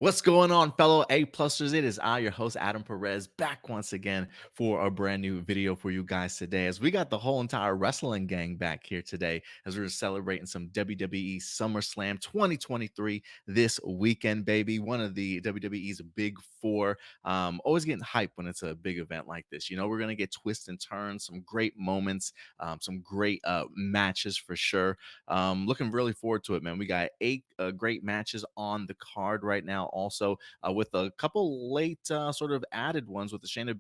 What's going on, fellow A-Plusters? It is I, your host, Adam Perez, back once again for a brand new video for you guys today. As we got the whole entire wrestling gang back here today, as we're celebrating some WWE SummerSlam 2023 this weekend, baby. One of the WWE's big four. Always getting hyped when it's a big event like this. You know, we're gonna get twists and turns, some great moments, some great matches for sure. Looking really forward to it, man. We got eight great matches on the card right now, also with a couple late sort of added ones with the Shayna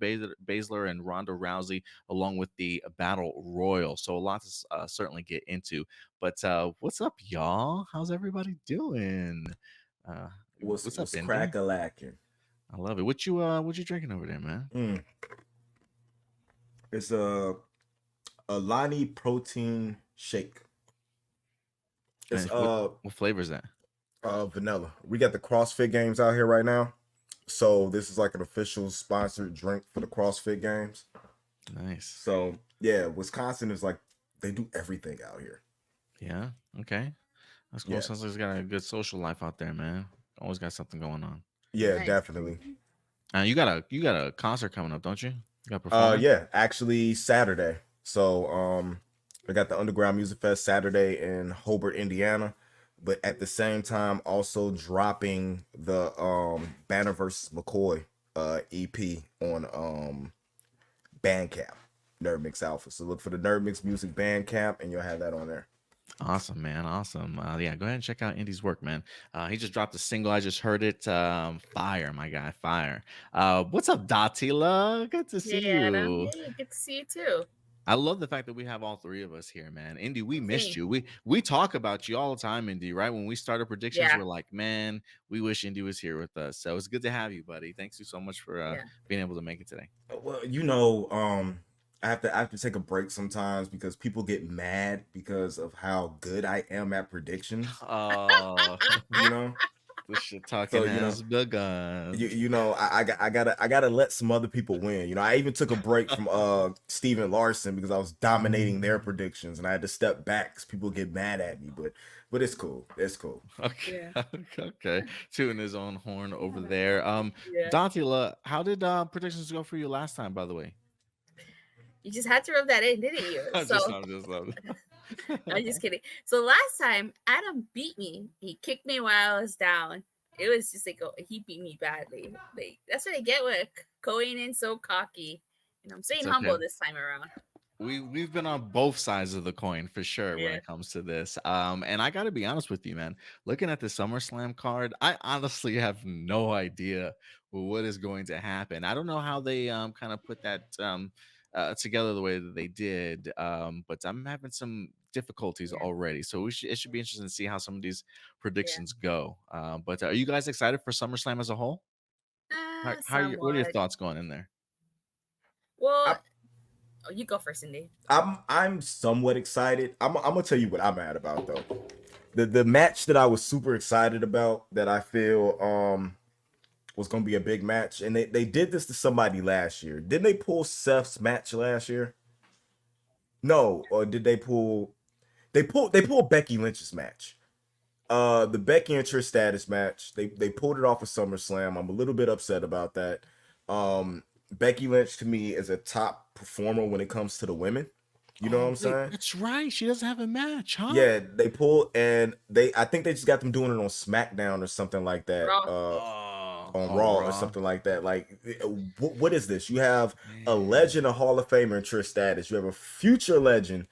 Baszler and Ronda Rousey, along with the Battle Royal. So a lot to certainly get into. But what's up, y'all? How's everybody doing? Uh, what's up, What's Indy? crack a lacking? I love it. What you drinking over there, man? It's a Lani protein shake. It's And what flavor is that? vanilla. We got the CrossFit games out here right now. So this is like an official sponsored drink for the CrossFit games. Nice. So yeah, Wisconsin is like they do everything out here. Yeah. Okay. That's cool. Yeah. Sounds like he's got a good social life out there, man. Always got something going on. Yeah, Nice. definitely. You got a concert coming up, don't you? You got performing? Yeah, actually Saturday. So I got the Underground Music Fest Saturday in Hobart, Indiana. But at the same time, also dropping the Banner vs. McCoy EP on Bandcamp, Nerd Mix Alpha. So look for the Nerd Mix Music Bandcamp, and you'll have that on there. Awesome, man. Awesome. Yeah, go ahead and check out Indy's work, man. He just dropped a single. I just heard it. Fire, my guy. Fire. What's up, Datila? Good to see Yeah, Adam. you. Hey, good to see you too. I love the fact that we have all three of us here, man. Indy, we missed Same. you. We talk about you all the time, Indy, right? When we started predictions, Yeah. we're like, man, we wish Indy was here with us. So it's good to have you, buddy. Thanks you so much for Yeah. being able to make it today. Well, I have to take a break sometimes because people get mad because of how good I am at predictions. Oh, You know, the shit talking so has begun. I gotta let some other people win. You know, I even took a break from Steven Larson because I was dominating their predictions, and I had to step back because people get mad at me. But it's cool. It's cool. Okay, Yeah. okay. Tooting his own horn over there. Yeah. Datila, how did predictions go for you last time, by the way? You just had to rub that in, didn't you? I'm So just loving I'm just kidding. So last time Adam beat me. He kicked me while I was down. It was just like he beat me badly. Like that's what I get with going in so cocky. And I'm staying It's humble okay. this time around. We've been on both sides of the coin for sure when Yeah. it comes to this. And I got to be honest with you, man. Looking at the SummerSlam card, I honestly have no idea what is going to happen. I don't know how they kind of put that together the way that they did. But I'm having some difficulties Yeah. already, so it should be interesting to see how some of these Yeah. predictions go. But are you guys excited for SummerSlam as a whole? What are your Somewhat. thoughts going in there? Well, I, you go first, Cindy. I'm somewhat excited. I'm gonna tell you what I'm mad about though. The match that I was super excited about that I feel was gonna be a big match, and they did this to somebody last year. Didn't they pull Seth's match last year? No, or did they pull Becky Lynch's match? The Becky and Trish status match. They pulled it off of SummerSlam. I'm a little bit upset about that. Becky Lynch to me is a top performer when it comes to the women. You know what I'm saying? That's right. She doesn't have a match, huh? Yeah, they pull and I think they just got them doing it on SmackDown or something like that. Raw. On Raw or something like that. Like, what is this? You have a legend, a Hall of Famer in Trish Stratus. You have a future legend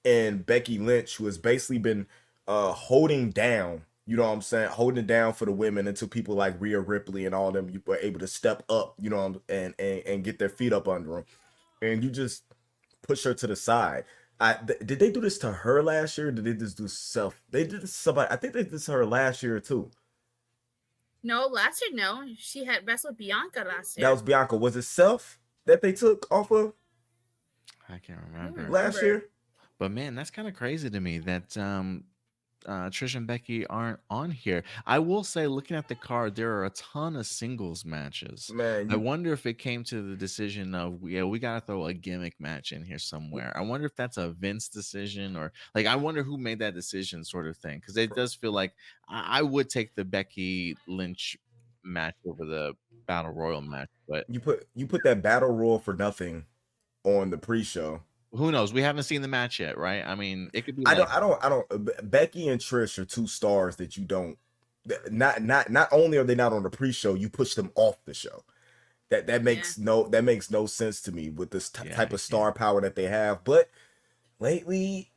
in Becky Lynch, who has basically been holding down. You know what I'm saying? Holding it down for the women until people like Rhea Ripley and all them you were able to step up. You know, and get their feet up under them, and you just push her to the side. Did they do this to her last year? Or did they just do self? They did this to somebody. I think they did this to her last year too. No, last year, no. She had wrestled Bianca last year. That was Bianca. Was it Self that they took off of I can't remember. last year? But man, that's kind of crazy to me that Trish and Becky aren't on here. I will say, looking at the card, there are a ton of singles matches. Man, I wonder if it came to the decision of, yeah, we got to throw a gimmick match in here somewhere. I wonder if that's a Vince decision, or like, I wonder who made that decision, sort of thing. Because it does feel like I would take the Becky Lynch match over the battle royal match, but You put that battle royal for nothing on the pre-show. who knows? We haven't seen the match yet, right? I mean, it could be I like don't. Becky and Trish are two stars that you don't. Not only are they not on the pre-show, you push them off the show. That makes no sense to me with this type of star power that they have. But lately,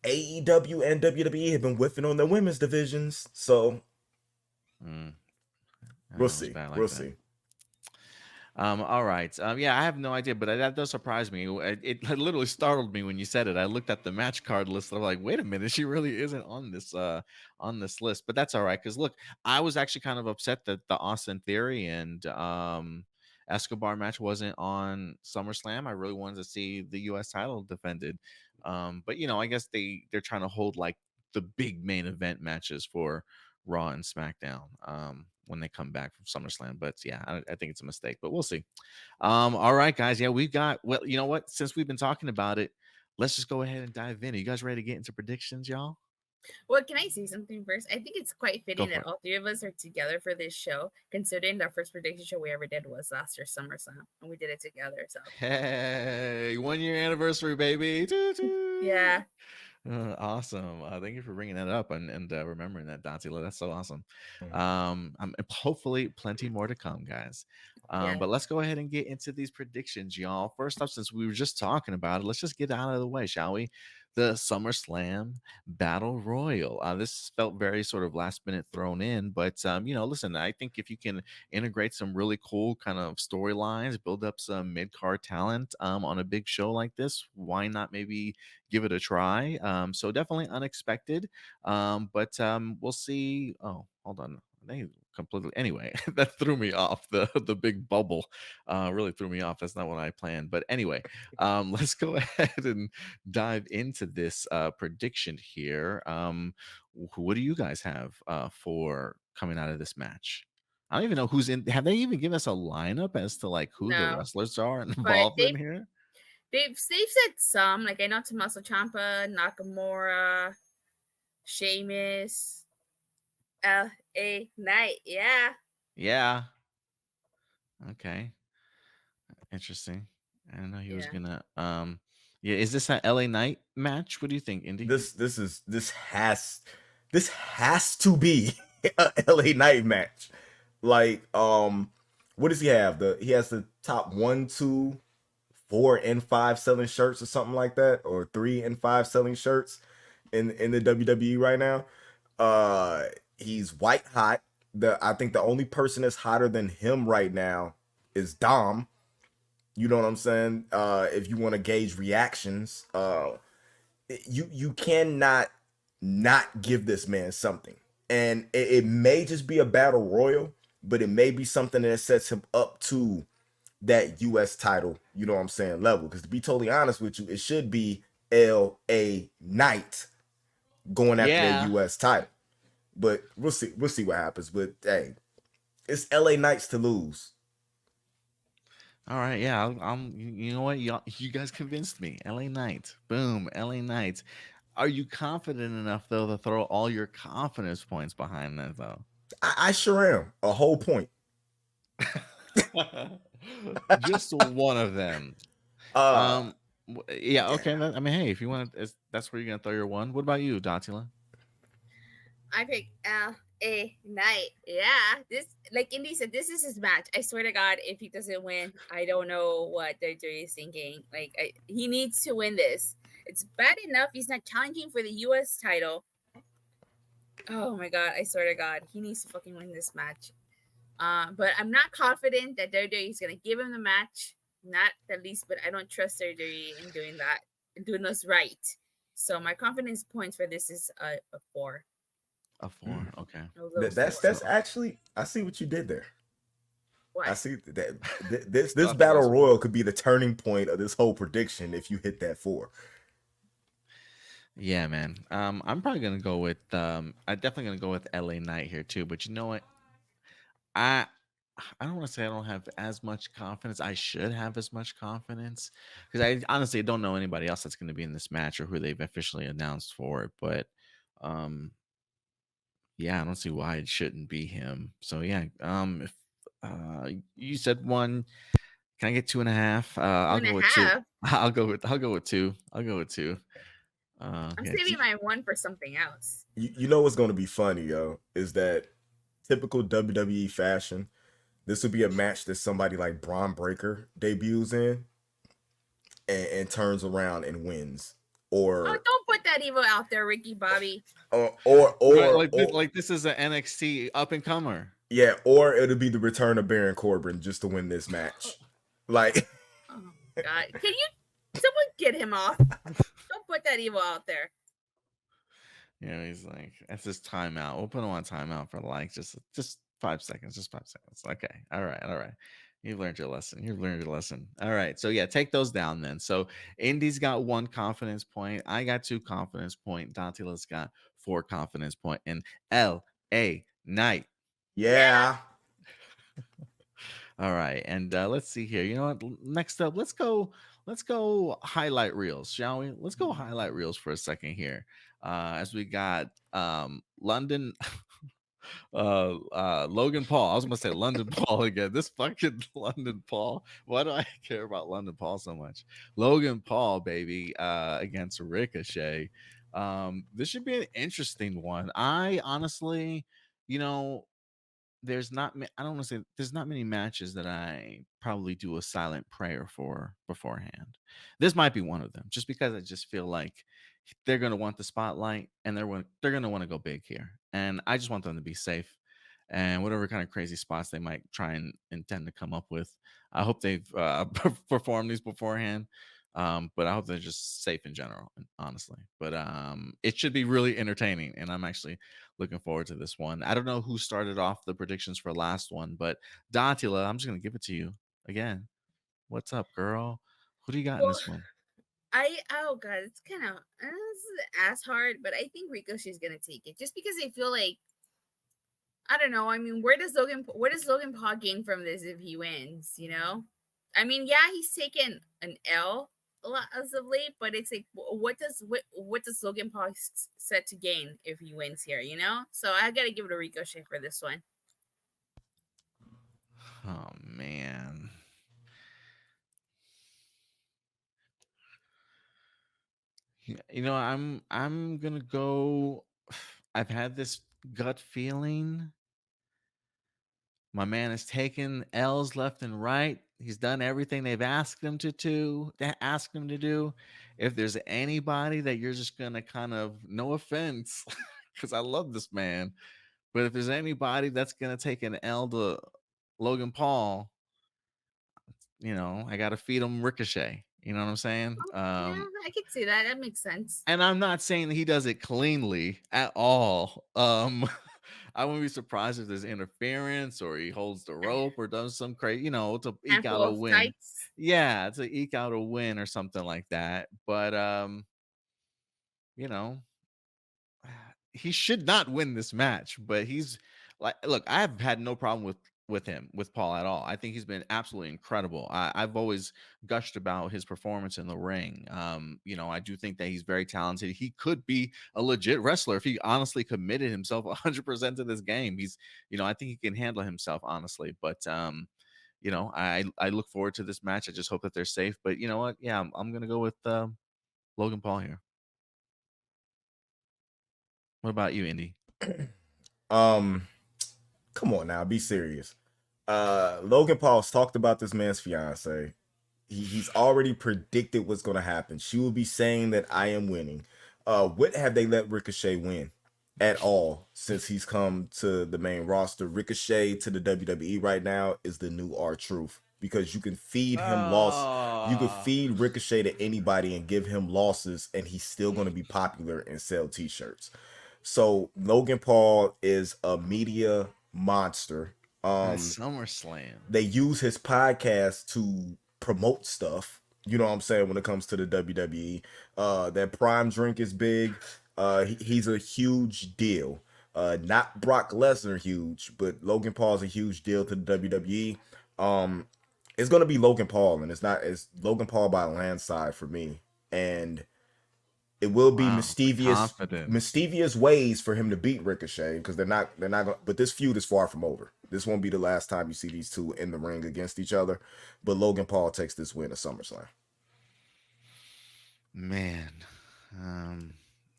AEW and WWE have been whiffing on their women's divisions, so we'll see. We'll see. All right. Yeah, I have no idea, but that does surprise me. It literally startled me when you said it. I looked at the match card list. I'm like, wait a minute, she really isn't on this list. But that's all right, because look, I was actually kind of upset that the Austin Theory and Escobar match wasn't on SummerSlam. I really wanted to see the U.S. title defended. But I guess they're trying to hold like the big main event matches for Raw and SmackDown when they come back from SummerSlam. But yeah, I think it's a mistake, but we'll see. All right, guys. Yeah, we've got, well, you know what? Since we've been talking about it, let's just go ahead and dive in. Are you guys ready to get into predictions, y'all? Well, can I say something first? I think it's quite Go fitting for that it. all three of us are together for this show, considering the first prediction show we ever did was last year's SummerSlam, and we did it together. So Hey, 1 year anniversary, baby. yeah, Awesome. Thank you for bringing that up and remembering that, Datila. That's so awesome. Mhm. Hopefully plenty more to come, guys. yeah. But let's go ahead and get into these predictions, y'all. First up, since we were just talking about it, let's just get out of the way, shall we? The SummerSlam Battle Royal. This felt very sort of last minute thrown in, but listen, I think if you can integrate some really cool kind of storylines, build up some mid-card talent on a big show like this, why not maybe give it a try? So definitely unexpected, but we'll see. Oh, hold on. They completely, anyway, that threw me off. The big bubble really threw me off. That's not what I planned, but anyway, let's go ahead and dive into this prediction here. What do you guys have for coming out of this match? I don't even know who's in. Have they even given us a lineup as to like who the No, wrestlers are but involved in here? they've said some, like I know Tommaso Ciampa, Nakamura, Sheamus, LA Knight. Yeah, Yeah. Okay. Interesting. I didn't know he was yeah. gonna. Yeah. Is this an LA Knight match? What do you think, Indy? This has to be a LA Knight match. Like, what does he have? He has the top 1, 2, 4, and 5 selling shirts or something like that, or 3 and 5 selling shirts in the WWE right now. He's white hot. I think the only person that's hotter than him right now is Dom. You know what I'm saying? If you want to gauge reactions, you cannot not give this man something. And it may just be a battle royal, but it may be something that sets him up to that US title, you know what I'm saying, level. Because to be totally honest with you, it should be LA Knight going after that Yeah. US title. But we'll see what happens. But hey, it's LA Knights to lose. All right. Yeah. You know what? You guys convinced me. LA Knight. Boom. LA Knight. Are you confident enough though to throw all your confidence points behind that though? I sure am. A whole point. Just one of them. Yeah. Okay. I mean, hey, if you want to, that's where you're gonna throw your one. What about you, Datila? I pick LA Knight. Yeah, this, like Indy said, this is his match. I swear to God, if he doesn't win, I don't know what WWE is thinking. Like, he needs to win this. It's bad enough he's not challenging for the US title. Oh my God, I swear to God, he needs to fucking win this match. But I'm not confident that WWE is gonna give him the match. Not the least, but I don't trust WWE in doing that, in doing this right. So my confidence points for this is a 4. A 4. Okay. That's actually, I see what you did there. What? I see that this battle royal could be the turning point of this whole prediction if you hit that 4. Yeah, man. I'm probably gonna go with I'm definitely gonna go with LA Knight here too. But you know what? I don't want to say I don't have as much confidence. I should have as much confidence because I honestly don't know anybody else that's going to be in this match or who they've officially announced for it. But Yeah, I don't see why it shouldn't be him. So yeah, if you said one, can I get 2.5? Two I'll and a go with two. half. I'll go with two. I'll go with two. I'm Yeah, saving my one for something else. You know what's going to be funny, yo, is that typical WWE fashion. This would be a match that somebody like Braun Breaker debuts in and turns around and wins, Oh, or don't put that evil out there, Ricky Bobby. or or right, or, or like this is an NXT up and comer. yeah, or it'll be the return of Baron Corbin just to win this match. Like, Oh God, can you someone get him off? Don't put that evil out there. Yeah, he's like, that's his timeout. We'll put him on timeout for like just 5 seconds, just 5 seconds. Okay, all right. You've learned your lesson. You've learned your lesson. All right, so yeah, take those down then. So Indy's got 1 confidence point. I got 2 confidence point. Dantila's got 4 confidence point. And L.A. Knight. yeah. All right, and let's see here. You know what? Next up, let's go highlight reels, shall we? Let's go highlight reels for a second here. As we got London Logan Paul. I was gonna say London Paul again. This fucking London Paul. Why do I care about London Paul so much? Logan Paul, baby, against Ricochet. This should be an interesting one. I honestly, you know, I don't want to say there's not many matches that I probably do a silent prayer for beforehand. This might be one of them, just because I just feel like they're going to want the spotlight and they're going to want to go big here, and I just want them to be safe. And whatever kind of crazy spots they might try and intend to come up with, I hope they've performed these beforehand. But I hope they're just safe in general, honestly. But it should be really entertaining, and I'm actually looking forward to this one. I don't know who started off the predictions for last one, but Datila, I'm just gonna give it to you again. What's up, girl? Who do you got in Well, this one? oh God, it's kind of ass hard, but I think Ricochet's gonna take it just because I feel like I don't know. I mean, where does Logan Paul gain from this if he wins? You know, I mean, yeah, he's taken an L a lot as of late, but it's like, what does Logan Paul set to gain if he wins here? You know, so I gotta give it a Ricochet for this one. Oh man. You know, I'm gonna go. I've had this gut feeling. My man has taken L's left and right. He's done everything they've asked him to do. If there's anybody that you're just gonna kind of, no offense, because I love this man, but if there's anybody that's gonna take an L to Logan Paul, I gotta feed him Ricochet. You know what I'm saying? Yeah, I could see that. That makes sense. And I'm not saying that he does it cleanly at all. I wouldn't be surprised if there's interference or he holds the rope or does some crazy, to eke Handful out a of win. tights. Yeah, to eke out a win or something like that. But you know, he should not win this match, but he's like, look, I've had no problem with Paul at all. I think he's been absolutely incredible. I've always gushed about his performance in the ring. I do think that he's very talented. He could be a legit wrestler if he honestly committed himself 100% to this game. I think he can handle himself honestly. But I look forward to this match. I just hope that they're safe. But you know what? Yeah, I'm gonna go with Logan Paul here. What about you, Indy? um, Come on now, be serious. Logan Paul's talked about this man's fiance. He's already predicted what's going to happen. She will be saying that I am winning. What have they let Ricochet win at all since he's come to the main roster? Ricochet to the WWE right now is the new R-Truth, because you can feed him loss. You can feed Ricochet to anybody and give him losses, and he's still going to be popular and sell t-shirts. So Logan Paul is a media monster. SummerSlam. They use his podcast to promote stuff. You know what I'm saying? When it comes to the WWE, that Prime Drink is big. He's a huge deal. Not Brock Lesnar huge, but Logan Paul's a huge deal to the WWE. It's gonna be Logan Paul, and it's Logan Paul by a landslide for me. And It will be Wow, the confidence. mischievous ways for him to beat Ricochet, because they're not gonna, but this feud is far from over. This won't be the last time you see these two in the ring against each other. But Logan Paul takes this win at SummerSlam. Man. All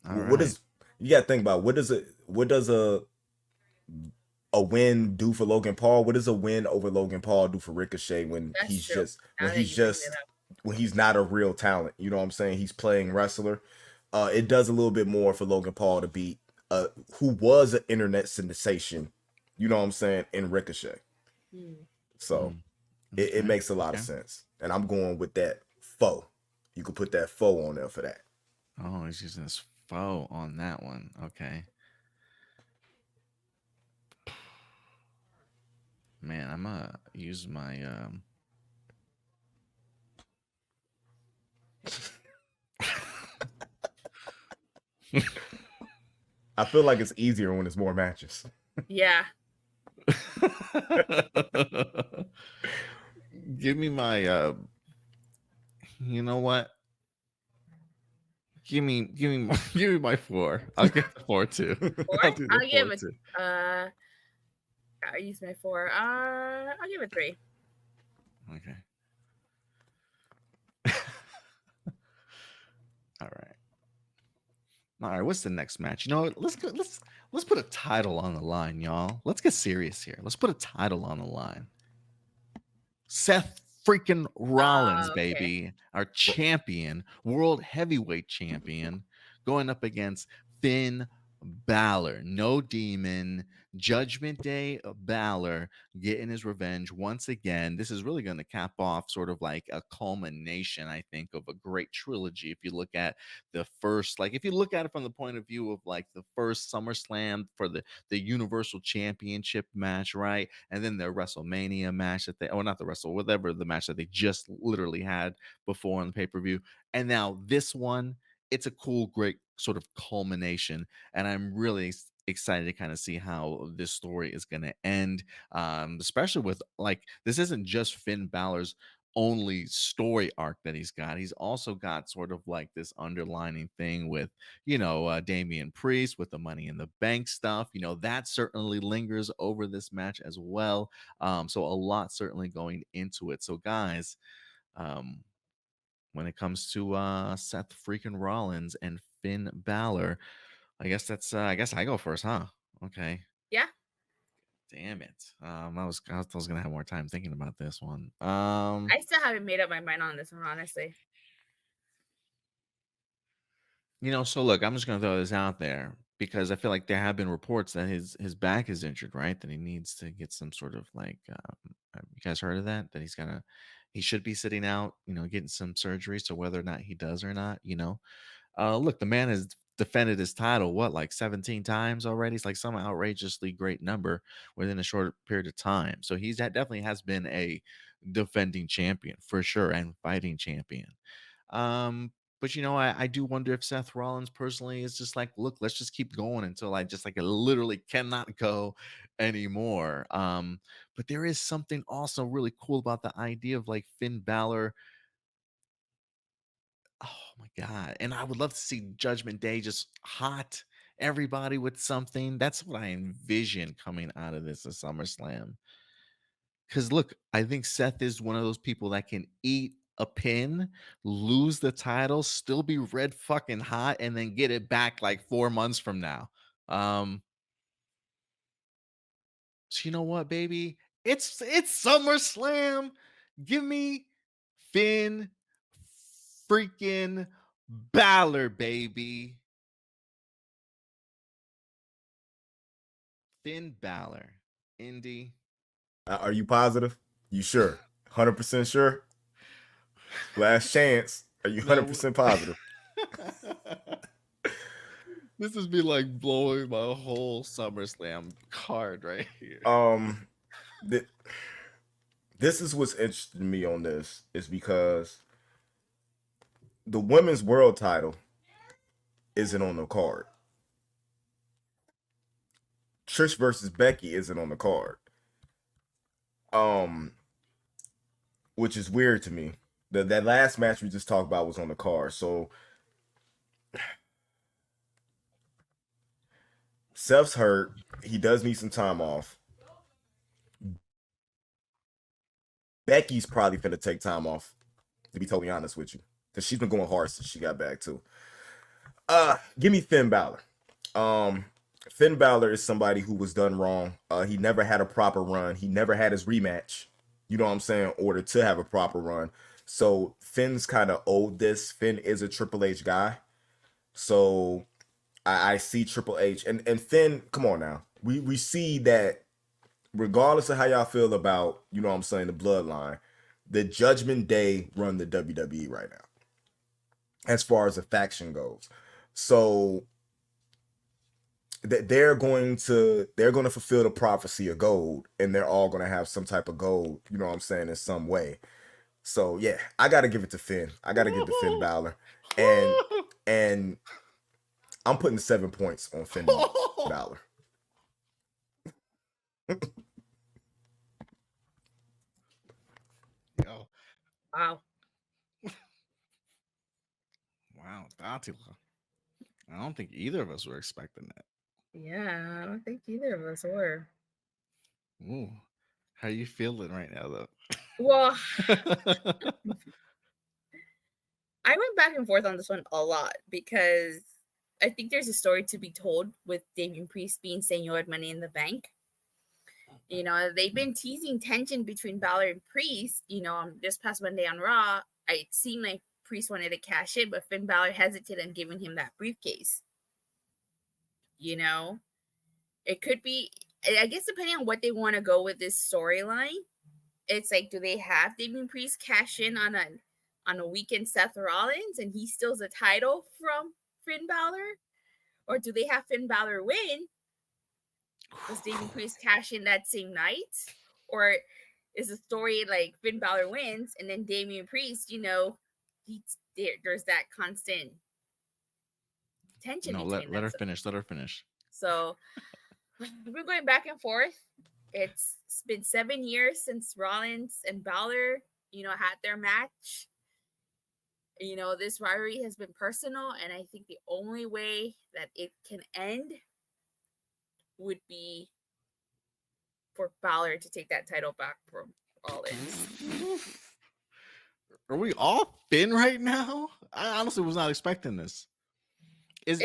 What right. is, you gotta think about, what does a win do for Logan Paul? What does a win over Logan Paul do for Ricochet when That's he's true. just Now when that he's you bring it just up. when he's not a real talent? You know what I'm saying? He's playing wrestler. It does a little bit more for Logan Paul to beat who was an internet sensation, you know what I'm saying, in Ricochet. So it Okay. makes a lot of sense. And I'm going with that foe. You could put that foe on there for that. Oh, he's using his foe on that one. Okay. Man, I'm gonna use my I feel like it's easier when it's more matches. Yeah. Give me my you know what? Give me give me my 4. I'll get the 4 too. Four? I'll do the I'll 4 give it. too. I use my 4. I'll give it 3. Okay. All right. All right, what's the next match? You know what? Let's put a title on the line, y'all. Let's get serious here. Let's put a title on the line. Seth freaking Rollins, Okay. baby, our champion, world heavyweight champion, going up against Finn Balor. No demon. Judgment Day Balor getting his revenge once again. This is really going to cap off sort of like a culmination, I think, of a great trilogy. If you look at the first, like if you look at it from the point of view of like the first SummerSlam for the Universal Championship match, right? And then the WrestleMania match that they, or not the whatever the match that they just literally had before on the pay-per-view. And now this one, it's a cool, great sort of culmination. And I'm really excited to kind of see how this story is going to end, especially with like, this isn't just Finn Balor's only story arc that he's got. He's also got sort of like this underlining thing with, Damian Priest with the Money in the Bank stuff. That certainly lingers over this match as well. So a lot certainly going into it. So guys, when it comes to Seth freaking Rollins and Finn Balor, I guess I go first, huh? Okay. Yeah. Damn it. I was gonna have more time thinking about this one. I still haven't made up my mind on this one, honestly. So look, I'm just gonna throw this out there because I feel like there have been reports that his back is injured, right? That he needs to get some sort of like, have you guys heard of that? That he should be sitting out, getting some surgery. So whether or not he does or not, look, the man has defended his title, what, like 17 times already? It's like some outrageously great number within a short period of time. So that definitely has been a defending champion for sure and fighting champion. But I do wonder if Seth Rollins personally is just like, look, let's just keep going until I just like literally cannot go anymore. But there is something also really cool about the idea of like Finn Balor. Oh my God. And I would love to see Judgment Day just hot everybody with something. That's what I envision coming out of this at SummerSlam. Because look, I think Seth is one of those people that can eat a pin, lose the title, still be red fucking hot, and then get it back like 4 months from now. So you know what, baby? It's SummerSlam. Give me Finn freaking Balor, baby. Finn Balor. Indy. Are you positive? You sure? 100% sure? Last chance. Are you 100% positive? This has been like blowing my whole SummerSlam card right here. This is what's interesting to me on this, is because the women's world title isn't on the card. Trish versus Becky isn't on the card. Which is weird to me. That last match we just talked about was on the card. So Seth's hurt. He does need some time off. Becky's probably finna take time off, to be totally honest with you, because she's been going hard since she got back too. Give me Finn Balor. Finn Balor is somebody who was done wrong. He never had a proper run. He never had his rematch. You know what I'm saying? In order to have a proper run. So Finn's kind of owed this. Finn is a Triple H guy. So I see Triple H and Finn, come on now. We see that regardless of how y'all feel about, you know what I'm saying, the bloodline, the Judgment Day run the WWE right now, as far as the faction goes. So they're going to fulfill the prophecy of gold, and they're all going to have some type of gold, you know what I'm saying, in some way. So yeah, I gotta give it to Finn. I gotta give it to Finn Balor. And I'm putting 7 points on Finn Balor. Yo. Wow. Wow, Datila. I don't think either of us were expecting that. Yeah, I don't think either of us were. Ooh. How you feeling right now, though? Well, I went back and forth on this one a lot because I think there's a story to be told with Damian Priest being Senor Money in the Bank. You know, they've been teasing tension between Balor and Priest. You know, this past Monday on Raw, it seemed like Priest wanted to cash in, but Finn Balor hesitated on giving him that briefcase. You know, it could be, I guess, depending on what they want to go with this storyline. It's like, do they have Damian Priest cash in on a weekend Seth Rollins and he steals the title from Finn Balor? Or do they have Finn Balor win? Does Damian Priest cash in that same night? Or is the story like Finn Balor wins and then Damian Priest, you know, there's that constant tension No, between let them. her finish. Let her finish. So we're going back and forth. It's been 7 years since Rollins and Balor, you know, had their match. You know, this rivalry has been personal, and I think the only way that it can end would be for Balor to take that title back from Rollins. Are we all Finn right now? I honestly was not expecting this. I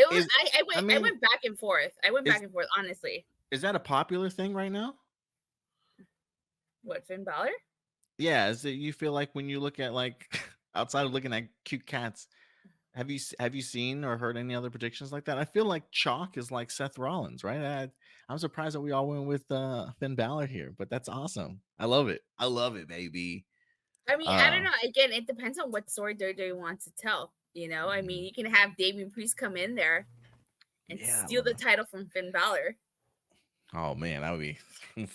went back and forth. Honestly. Is that a popular thing right now? What, Finn Balor? Yeah, is it you feel like when you look at like outside of looking at cute cats, have you seen or heard any other predictions like that? I feel like chalk is like Seth Rollins, right? I'm surprised that we all went with Finn Balor here, but that's awesome. I love it. I love it, baby. I mean, I don't know. Again, it depends on what story WWE wants to tell. You know, I mean, you can have Damian Priest come in there and steal the title from Finn Balor. Oh man, that would be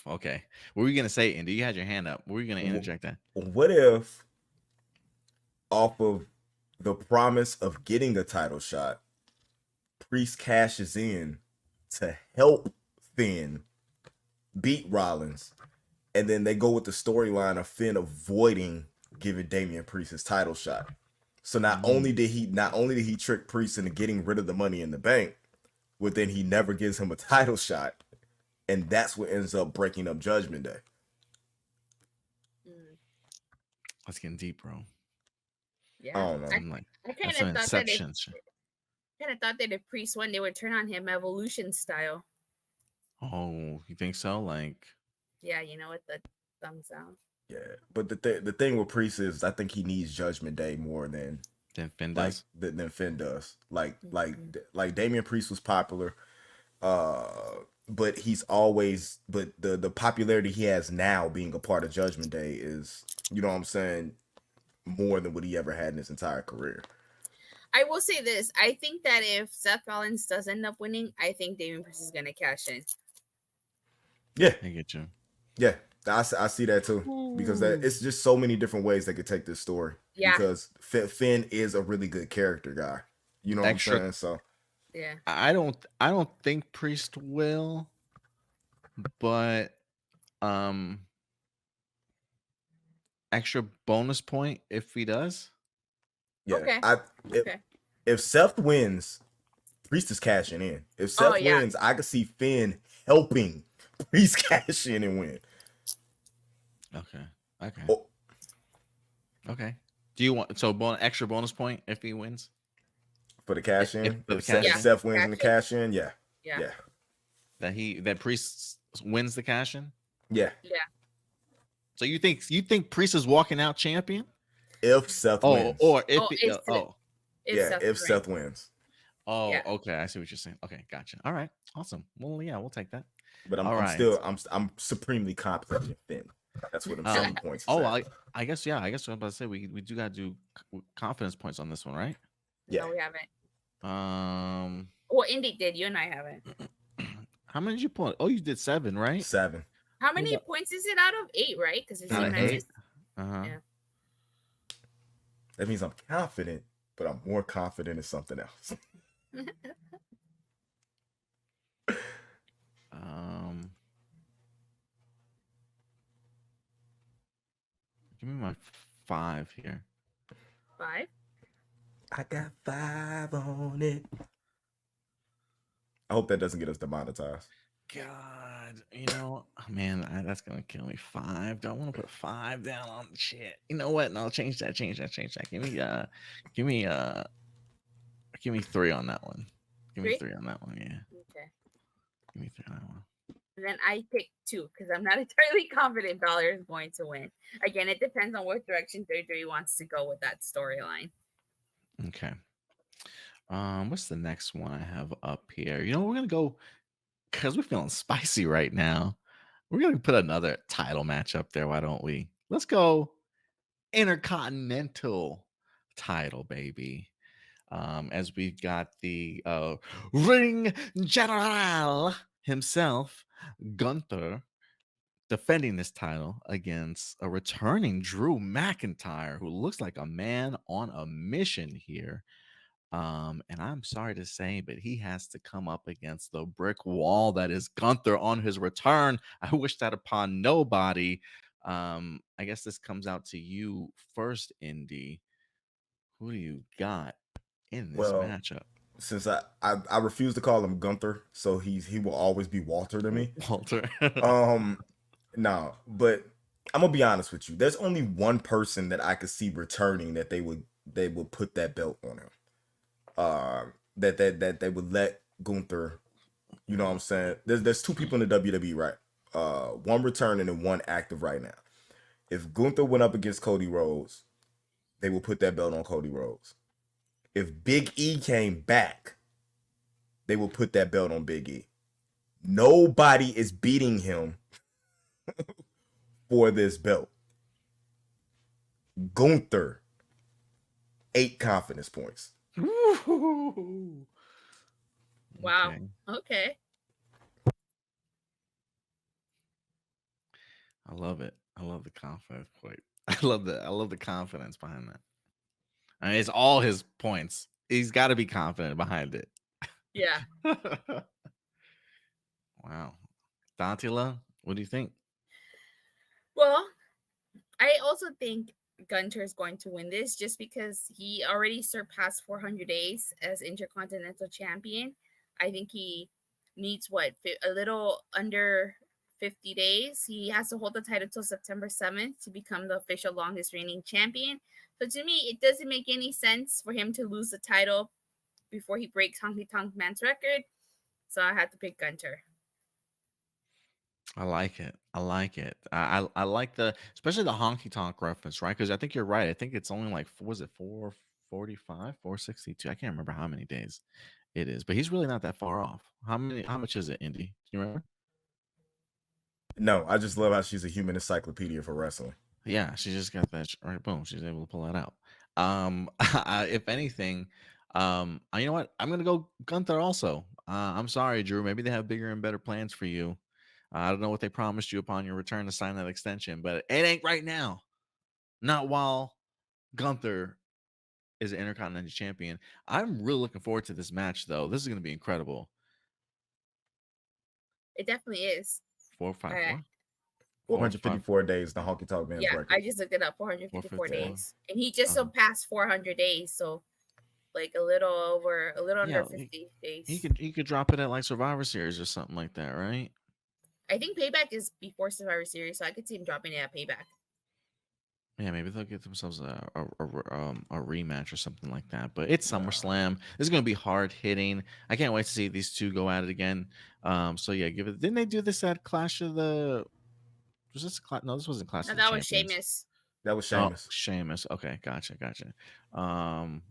okay. What were you gonna say, Indy? You had your hand up. What were you gonna interject that? What if, off of the promise of getting a title shot, Priest cashes in to help Finn beat Rollins, and then they go with the storyline of Finn avoiding giving Damian Priest his title shot. So not only did he trick Priest into getting rid of the Money in the Bank, but then he never gives him a title shot, and that's what ends up breaking up Judgment Day. That's getting deep, bro. Yeah, I don't know. I kind of thought that if Priest won, they would turn on him Evolution style. Oh, you think so? Like, yeah, you know, with the thumbs out. Yeah, but the thing with Priest is, I think he needs Judgment Day more than Finn does. Than Finn does. Like Damian Priest was popular, but he's always the popularity he has now being a part of Judgment Day is, you know what I'm saying, more than what he ever had in his entire career. I will say this. I think that if Seth Rollins does end up winning, I think Damian Priest is going to cash in. Yeah. I get you. Yeah, I see that too. Because it's just so many different ways they could take this story. Yeah. Because Finn is a really good character guy. You know what I'm saying? So yeah. I don't think Priest will, but extra bonus point if he does. Yeah. Okay. If Seth wins, Priest is cashing in. If Oh, Seth yeah. wins, I could see Finn helping Priest cash in and win. Okay. Oh, Okay. Do you want extra bonus point if he wins? for the cash in. For the If cash Yeah. in? Seth wins in the Cash cash in, yeah. Yeah. That Priest wins the cash in? Yeah. So you think Priest is walking out champion? If Seth wins. Or if if Seth wins. Oh, Yeah. okay. I see what you're saying. Okay, gotcha. All right, awesome. Well, yeah, we'll take that. But I'm supremely confident in Finn. That's what I'm saying. Points. I guess what I'm about to say. We do gotta do confidence points on this one, right? No, we haven't. Well, Indy did. You and I haven't. How many did you put? Oh, you did 7, right? 7. How many points is it out of 8? Right? Because there's 8 matches. Uh-huh. Yeah. That means I'm confident, but I'm more confident in something else. Give me my 5 here. 5? I got 5 on it. I hope that doesn't get us demonetized. God, man, that's gonna kill me. 5. Don't want to put 5 down on shit. You know what? No, change that. Give me 3 on that one. Give me 3 on that one. Yeah. Okay. Give me 3 on that one. And then I pick 2 because I'm not entirely confident Balor is going to win. Again, it depends on what direction WWE wants to go with that storyline. Okay. What's the next one I have up here? We're gonna go because we're feeling spicy right now. We're gonna put another title match up there. Why don't we? Let's go Intercontinental title, baby. As we've got the Ring General himself, GUNTHER, defending this title against a returning Drew McIntyre, who looks like a man on a mission here. And I'm sorry to say, but he has to come up against the brick wall that is GUNTHER on his return. I wish that upon nobody. I guess this comes out to you first, Indy. Who do you got in this matchup? Since I refuse to call him Gunther, so he will always be Walter to me. Walter. No, but I'm gonna be honest with you. There's only one person that I could see returning that they would put that belt on him. That they would let Gunther. You know what I'm saying? There's 2 people in the WWE, right? One returning and one active right now. If Gunther went up against Cody Rhodes, they will put that belt on Cody Rhodes. If Big E came back, they will put that belt on Big E. Nobody is beating him for this belt. Gunther, 8 confidence points. Wow. Okay. I love it. I love the confidence point. I love the confidence behind that. I mean, it's all his points. He's got to be confident behind it. Yeah. Wow. Datila, what do you think? Well, I also think Gunther is going to win this just because he already surpassed 400 days as Intercontinental Champion. I think he needs a little under 50 days. He has to hold the title till September 7th to become the official longest reigning champion. So to me, it doesn't make any sense for him to lose the title before he breaks Honky Tonk Man's record. So I had to pick Gunther. I like it. I like especially the honky tonk reference, right? Because I think you're right. I think it's only like, was it 445, 462? I can't remember how many days it is, but he's really not that far off. How much is it, Indy? Do you remember? No, I just love how she's a human encyclopedia for wrestling. Yeah, she just got that right. Boom, she's able to pull that out. If anything, you know what? I'm gonna go Gunther also. I'm sorry, Drew. Maybe they have bigger and better plans for you. I don't know what they promised you upon your return to sign that extension, but it ain't right now. Not while Gunther is an Intercontinental Champion. I'm really looking forward to this match, though. This is going to be incredible. It definitely is. 454? 454 days, the Honky Tonk Man's record. I just looked it up. 454 days. And he just surpassed 400 days, so like a little Yeah, under 50 he days. could drop it at like Survivor Series or something like that, right? I think Payback is before Survivor Series, so I could see him dropping it at Payback. Yeah, maybe they'll get themselves a rematch or something like that. But it's Nah. SummerSlam. This is gonna be hard hitting. I can't wait to see these two go at it again. So yeah, give it. Didn't they do this at Clash of the? Was this no? This wasn't Clash Now of the that was Champions. Sheamus. That was Oh, Sheamus. Sheamus. Okay, gotcha.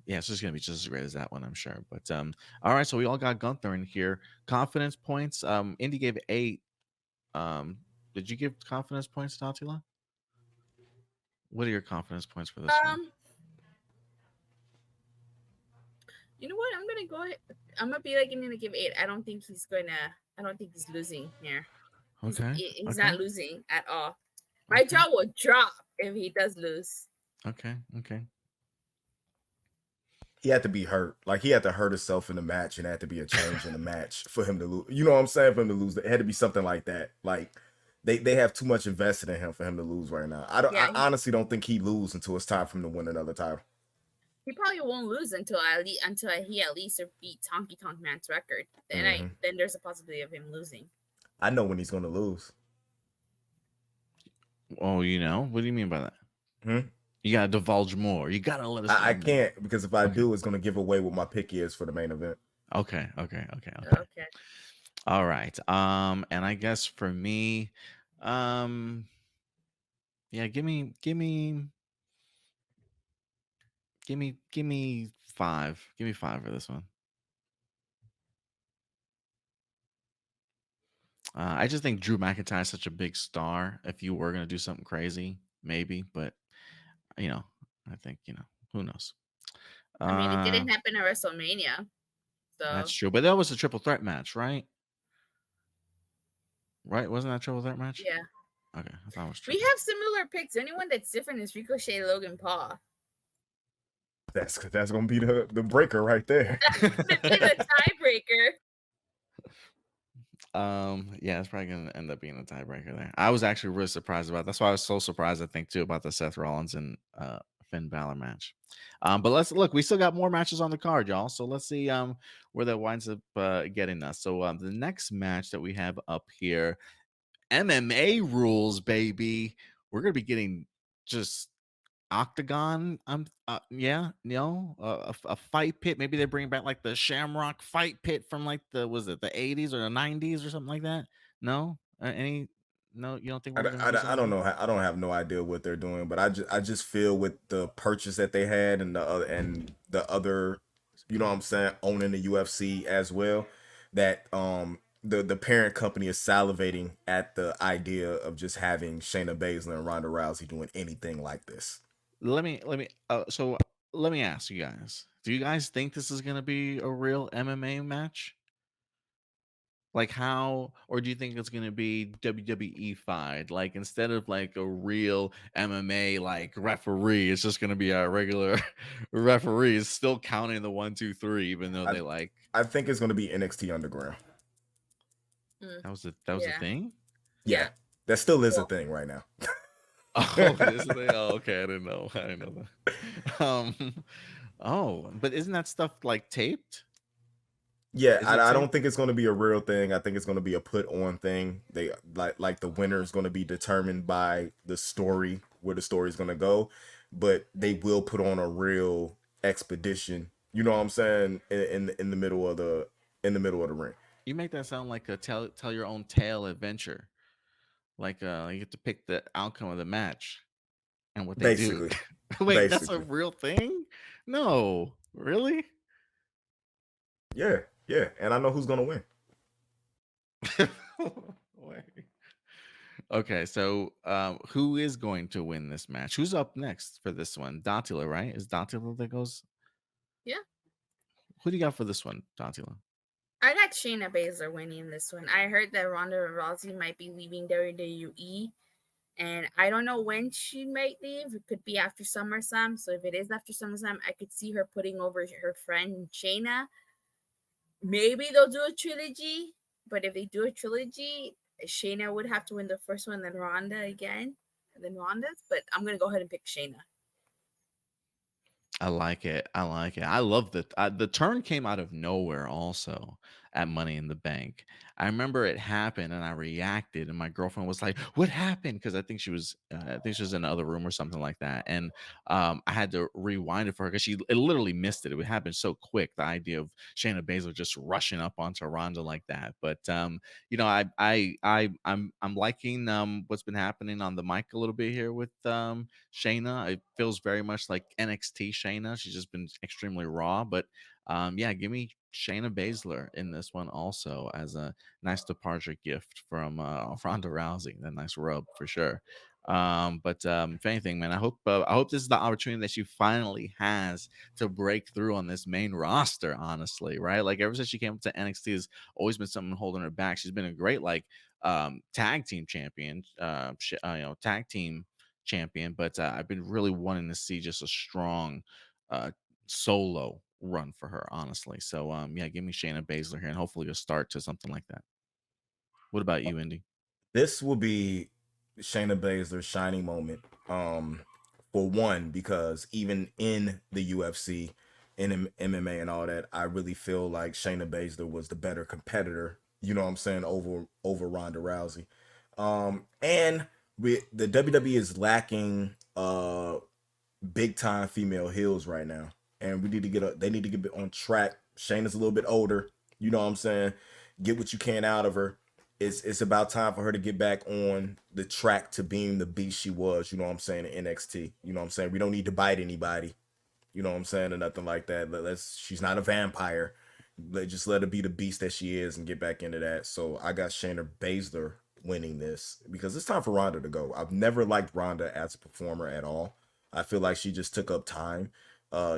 Yeah, so it's gonna be just as great as that one, I'm sure. But all right, so we all got Gunther in here. Confidence points. Indy gave 8. Did you give confidence points, Datila? What are your confidence points for this one? You know what? I'm gonna go ahead. I'm gonna be like, I'm gonna give 8. I don't think he's losing here. Okay. He's Okay. not losing at all. My jaw will drop if he does lose. Okay. He had to be hurt. Like he had to hurt himself in the match, and had to be a change in the match for him to lose. You know what I'm saying? For him to lose, it had to be something like that. Like they have too much invested in him for him to lose right now. I honestly don't think he lose until it's time for him to win another title. He probably won't lose until he at least beats Honky Tonk Man's record. Then then there's a possibility of him losing. I know when he's going to lose. Oh, you know? What do you mean by that? You gotta divulge more. You gotta let us know. I can't, because if I do, it's going to give away what my pick is for the main event. Okay. All right. And I guess for me, yeah, give me 5. Give me 5 for this one. I just think Drew McIntyre is such a big star. If you were gonna do something crazy, maybe, but I think who knows. I mean, it didn't happen at WrestleMania, so that's true. But that was a triple threat match, right? Right? Wasn't that a triple threat match? Yeah. Okay, I thought it was triple. We have similar picks. The only one that's different is Ricochet, Logan Paul. That's gonna be the breaker right there. The tiebreaker. Yeah, it's probably gonna end up being a tiebreaker there. I was actually really surprised about. That's why I was so surprised. I think too about the Seth Rollins and Finn Balor match. But let's look. We still got more matches on the card, y'all. So let's see where that winds up getting us. So the next match that we have up here, MMA rules, baby. We're gonna be getting just octagon. A fight pit. Maybe they bring back like the Shamrock fight pit from like the 80s or the 90s or something like that. No, you don't think we're gonna do I don't know. I don't have no idea what they're doing, but I just feel with the purchase that they had and the other, you know what I'm saying, owning the UFC as well, that the parent company is salivating at the idea of just having Shayna Baszler and Ronda Rousey doing anything like this. Let me ask you guys, do you guys think this is going to be a real MMA match? Like how, or do you think it's going to be WWE fight? Like instead of like a real MMA like referee, it's just going to be a regular referee. It's still counting the 1, 2, 3, even though I think it's going to be NXT Underground. That was the thing. Yeah, that still is a thing right now. Oh, okay. I didn't know that. But isn't that stuff like taped? Yeah, I don't think it's going to be a real thing. I think it's going to be a put on thing. They like the winner is going to be determined by the story, where the story is going to go, but they will put on a real expedition. You know what I'm saying? In the middle of the ring. You make that sound like a tell your own tale adventure. Like you get to pick the outcome of the match and what they do. Wait, that's a real thing? No, really? Yeah, and I know who's gonna win. Okay, so who is going to win this match? Who's up next for this one? Datila, right? Is Datila that goes? Yeah. Who do you got for this one, Datila? I got Shayna Baszler winning this one. I heard that Ronda Rousey might be leaving WWE, and I don't know when she might leave. It could be after SummerSlam. So if it is after SummerSlam, I could see her putting over her friend Shayna. Maybe they'll do a trilogy, but if they do a trilogy, Shayna would have to win the first one, then Ronda again, and then Ronda's. But I'm gonna go ahead and pick Shayna. I like it. I like it. I love the turn came out of nowhere also at Money in the Bank. I remember it happened and I reacted and my girlfriend was like, "What happened?" Because I think she was in another room or something like that. And I had to rewind it for her because she it literally missed it. It happened so quick. The idea of Shayna Baszler just rushing up onto Ronda like that. But I'm liking what's been happening on the mic a little bit here with Shayna. It feels very much like NXT Shayna. She's just been extremely raw, but yeah, give me Shayna Baszler in this one also as a nice departure gift from Ronda Rousey. That nice rub for sure. But if anything, man, I hope this is the opportunity that she finally has to break through on this main roster. Honestly, right? Like ever since she came up to NXT, has always been something holding her back. She's been a great like tag team champion, tag team champion, but I've been really wanting to see just a strong uh, solo run for her, honestly. So, yeah, give me Shayna Baszler here, and hopefully a start to something like that. What about you, Indy? This will be Shayna Baszler's shining moment. For one, because even in the UFC, in MMA and all that, I really feel like Shayna Baszler was the better competitor. You know what I'm saying, over Ronda Rousey. And the WWE is lacking big time female heels right now, and we need to they need to get on track. Shayna's a little bit older. You know what I'm saying? Get what you can out of her. It's about time for her to get back on the track to being the beast she was. You know what I'm saying, in NXT. You know what I'm saying? We don't need to bite anybody. You know what I'm saying, or nothing like that. She's not a vampire. Just let her be the beast that she is and get back into that. So I got Shayna Baszler winning this because it's time for Ronda to go. I've never liked Ronda as a performer at all. I feel like she just took up time.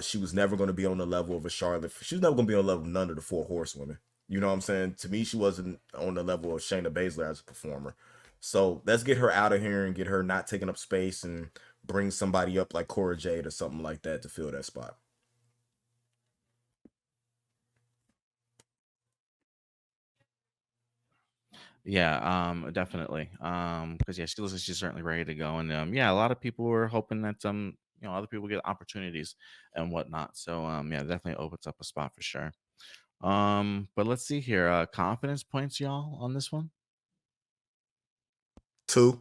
She was never going to be on the level of a Charlotte. She was never going to be on the level of none of the four horsewomen. You know what I'm saying? To me, she wasn't on the level of Shayna Baszler as a performer. So let's get her out of here and get her not taking up space and bring somebody up like Cora Jade or something like that to fill that spot. Yeah, definitely. Because yeah, she looks like she's certainly ready to go, and yeah, a lot of people were hoping that other people get opportunities and whatnot. So yeah, definitely opens up a spot for sure. But let's see here. Confidence points, y'all, on this one. Two.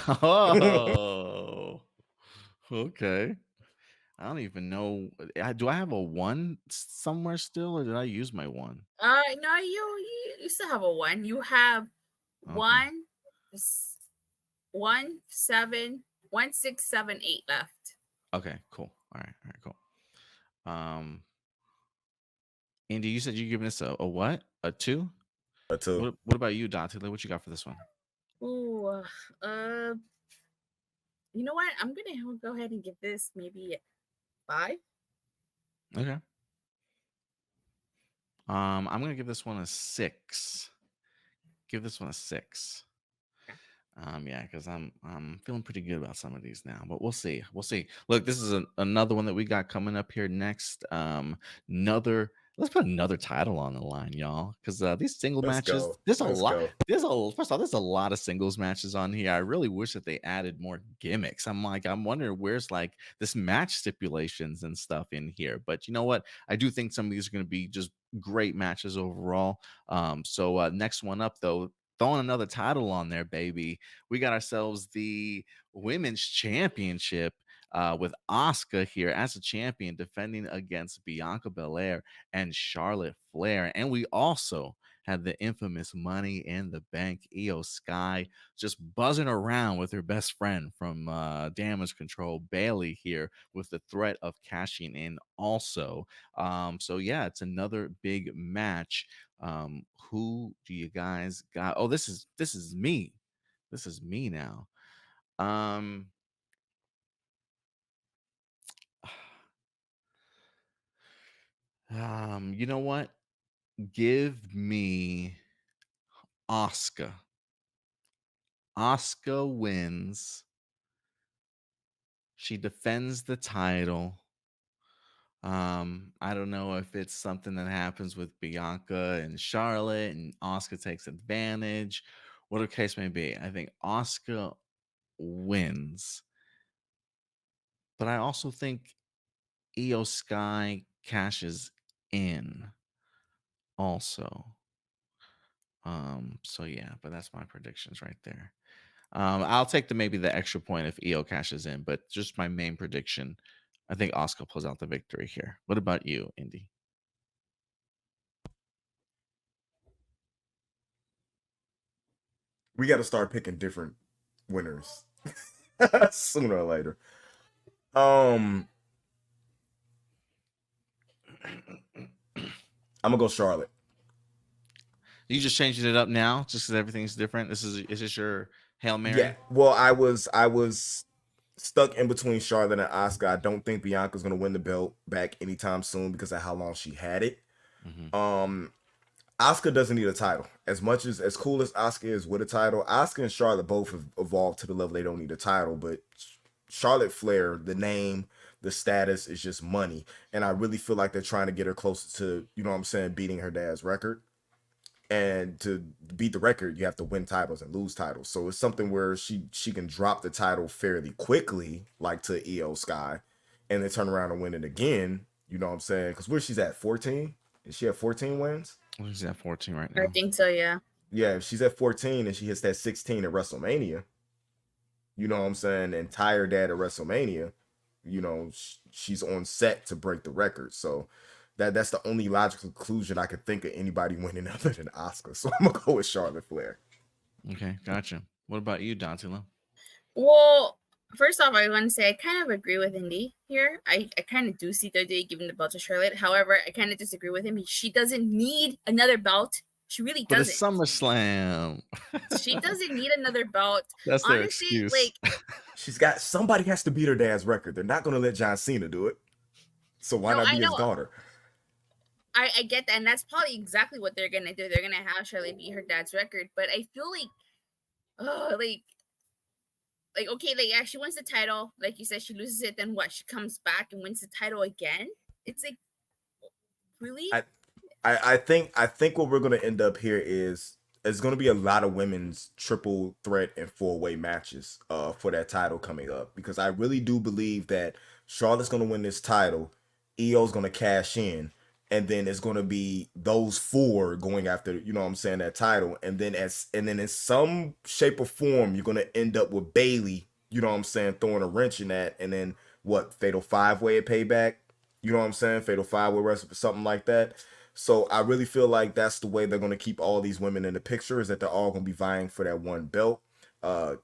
Oh, okay. I don't even know. Do I have a one somewhere still, or did I use my one? No, you still have a one. You have Okay. one, s- 1, 7, 1, 6, 7, 8 left. Okay. Cool. All right. All right. Cool. Um, Andy, you said you're giving us a what? A two? A two. What about you, Dante? What you got for this one? Ooh, uh, you know what? I'm gonna go ahead and give this maybe 5. Okay. I'm gonna give this one a 6. Give this one a 6. Yeah, because I'm feeling pretty good about some of these now, but we'll see. We'll see. Look, this is another one that we got coming up here next. Another let's put another title on the line, y'all, because these single Let's matches, go. there's a Let's lot. go. First of all, there's a lot of singles matches on here. I really wish that they added more gimmicks. I'm wondering where's like this match stipulations and stuff in here. But you know what? I do think some of these are going to be just great matches overall. So next one up though, throwing another title on there, baby. We got ourselves the women's championship with Asuka here as a champion defending against Bianca Belair and Charlotte Flair. And we also had the infamous Money in the Bank Io Sky just buzzing around with her best friend from Damage Control, Bailey, here with the threat of cashing in also. So yeah, it's another big match. Who do you guys got? Oh, this is me. This is me now. Um, you know what? Give me Oscar. Oscar wins. She defends the title. I don't know if it's something that happens with Bianca and Charlotte and Oscar takes advantage, whatever case may be. I think Oscar wins. But I also think Io Sky cashes in also. So yeah, but that's my predictions right there. I'll take maybe the extra point if Io cashes in, but just my main prediction, I think Asuka pulls out the victory here. What about you, Indy? We got to start picking different winners sooner or later. I'm gonna go Charlotte. You just changing it up now, just because everything's different. Is this your Hail Mary? Yeah. Well, I was stuck in between Charlotte and Asuka. I don't think Bianca's gonna win the belt back anytime soon because of how long she had it. Mm-hmm. Asuka doesn't need a title. As much as cool as Asuka is with a title, Asuka and Charlotte both have evolved to the level they don't need a title. But Charlotte Flair, the name, the status is just money. And I really feel like they're trying to get her closer to, you know what I'm saying, beating her dad's record. And to beat the record, you have to win titles and lose titles. So it's something where she can drop the title fairly quickly, like to Io Sky, and then turn around and win it again. You know what I'm saying? Because where she's at, 14? Is she at 14 wins? She's at 14 right now. I think so, yeah. Yeah, if she's at 14 and she hits that 16 at WrestleMania, you know what I'm saying, the entire dad at WrestleMania, you know, she's on set to break the record. So that's the only logical conclusion I could think of anybody winning other than Asuka. So I'm gonna go with Charlotte Flair. Okay, gotcha. What about you, Datila? Well, first off, I want to say I kind of agree with Indy here. I kind of do see WWE giving the belt to Charlotte. However, I kind of disagree with him. She doesn't need another belt. She really For the doesn't. SummerSlam. She doesn't need another belt. That's their Honestly, excuse. like She's got somebody has to beat her dad's record. They're not gonna let John Cena do it. So why not be his daughter? I get that, and that's probably exactly what they're gonna do. They're gonna have Charlotte beat her dad's record. But I feel like, okay, like yeah, she wins the title. Like you said, she loses it. Then what? She comes back and wins the title again. It's like, really? I think what we're gonna end up here is there's gonna be a lot of women's triple threat and 4-way matches for that title coming up, because I really do believe that Charlotte's gonna win this title, Io's gonna cash in, and then it's gonna be those 4 going after, you know what I'm saying, that title, and then in some shape or form you're gonna end up with Bayley, you know what I'm saying, throwing a wrench in that, and then what, fatal 5-way at Payback, you know what I'm saying, fatal 5-way wrestle, something like that. So I really feel like that's the way they're going to keep all these women in the picture, is that they're all going to be vying for that one belt.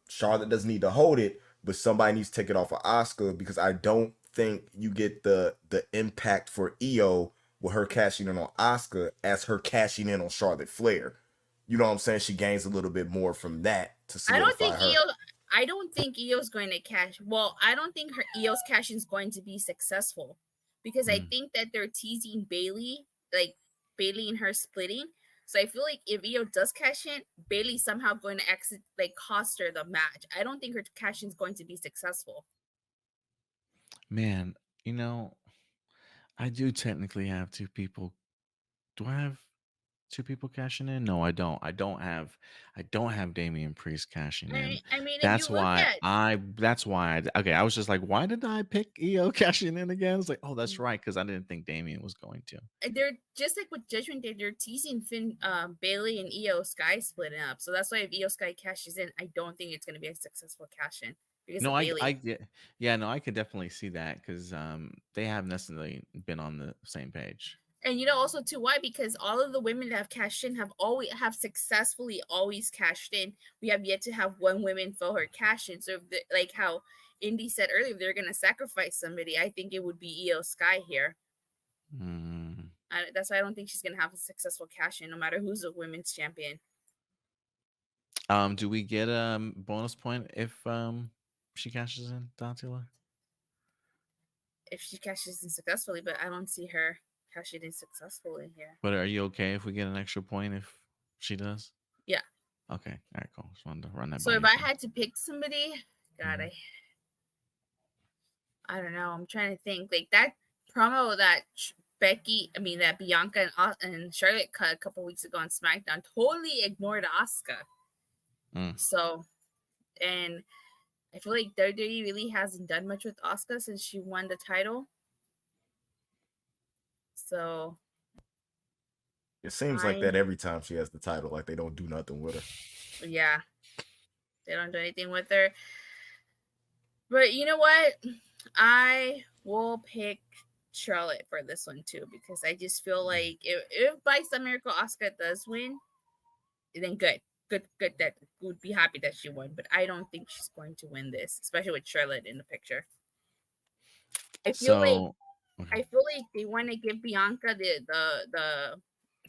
Charlotte doesn't need to hold it, but somebody needs to take it off of Asuka, because I don't think you get the impact for Io with her cashing in on Asuka as her cashing in on Charlotte Flair. You know what I'm saying? She gains a little bit more from that to solidify her. I don't think Io's going to cash. Well, I don't think her Io's cash is going to be successful, because I think that they're teasing Bayley, like Bayley and her splitting. So I feel like if Io does cash in, Bayley's somehow going to exit, like cost her the match. I don't think her cash in is going to be successful. Man, you know, I do technically have 2 people. Do I have 2 people cashing in? No, I don't. I don't have Damian Priest cashing in. I mean, That's if you look why at okay, I was just like, why did I pick Io cashing in again? It's like, oh, that's right, because I didn't think Damian was going to. they're just like with Judgment Day, they're teasing Bayley and Io Sky splitting up. So that's why if Io Sky cashes in, I don't think it's going to be a successful cash in because No, of Bayley. yeah, no, I could definitely see that, because they haven't necessarily been on the same page. And also too, why? Because all of the women that have cashed in have successfully always cashed in. We have yet to have one woman for her cash in. So if like how Indy said earlier, if they're gonna sacrifice somebody, I think it would be Io Sky here. That's why I don't think she's gonna have a successful cash in, no matter who's the women's champion. Do we get a bonus point if she cashes in, Datila? If she cashes in successfully, but I don't see her cashing in successfully here. But are you okay if we get an extra point if she does? Yeah. Okay. All right. Cool. Just wanted to run that. So if I had to pick somebody, God, I don't know. I'm trying to think. Like that promo that that Bianca and Charlotte cut a couple weeks ago on SmackDown totally ignored Asuka. So, and I feel like WWE really hasn't done much with Asuka since she won the title. So It seems like that every time she has the title, like they don't do nothing with her. Yeah, they don't do anything with her. But you know what? I will pick Charlotte for this one too, because I just feel like if by some miracle Asuka does win, then good. That would be happy that she won. But I don't think she's going to win this, especially with Charlotte in the picture. I feel like they want to give Bianca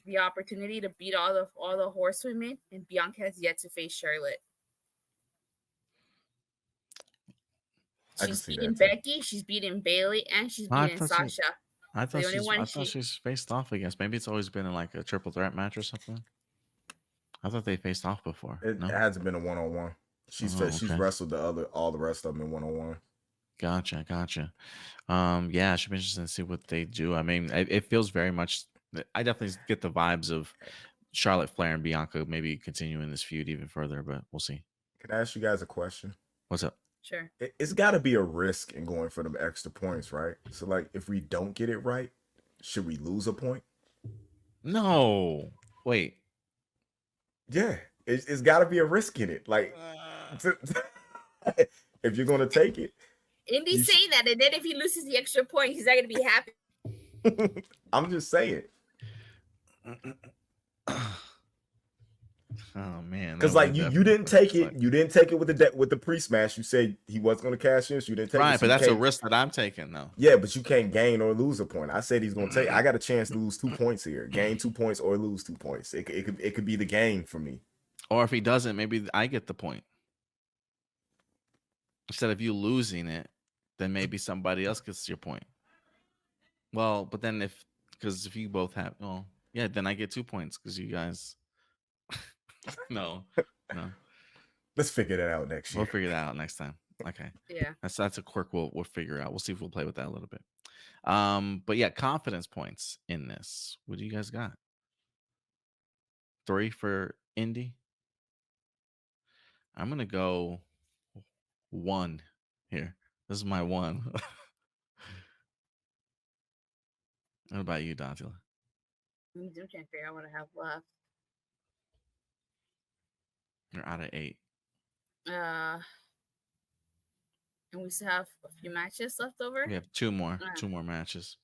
the opportunity to beat all the horsewomen, and Bianca has yet to face Charlotte. She's beating Becky, she's beating Bailey, and she's beating Sasha. I thought she's faced off against. Maybe it's always been in like a triple threat match or something. I thought they faced off before. It hasn't been a 1-on-1. She's wrestled all the rest of them in 1-on-1. Gotcha. Yeah, it should be interesting to see what they do. I mean, it feels very much. I definitely get the vibes of Charlotte, Flair, and Bianca maybe continuing this feud even further, but we'll see. Can I ask you guys a question? What's up? Sure. It's got to be a risk in going for them extra points, right? So, like, if we don't get it right, should we lose a point? No. Wait. Yeah, it's got to be a risk in it. Like, if you're going to take it. Indy's saying that, and then if he loses the extra point, he's not going to be happy. I'm just saying. Oh man, because like you didn't take it. You didn't take it with the pre-smash. You said he wasn't going to cash in, so you didn't take it. Right, but that's a risk that I'm taking, though. Yeah, but you can't gain or lose a point. I said he's going to take. I got a chance to lose 2 points here. Gain 2 points or lose 2 points. It could be the gain for me. Or if he doesn't, maybe I get the point. Instead of you losing it, then maybe somebody else gets your point. Well, but then if you both have, well, yeah, then I get 2 points because you guys. No. Let's figure that out next year. We'll figure that out next time. Okay. Yeah. That's a quirk we'll figure out. We'll see if we'll play with that a little bit. But yeah, confidence points in this. What do you guys got? 3 for Indy. I'm gonna go 1 here. This is my 1. What about you, Datila? I'm trying to figure out what I have left. You're out of 8. And we still have a few matches left over. We have 2 more. 2 more matches.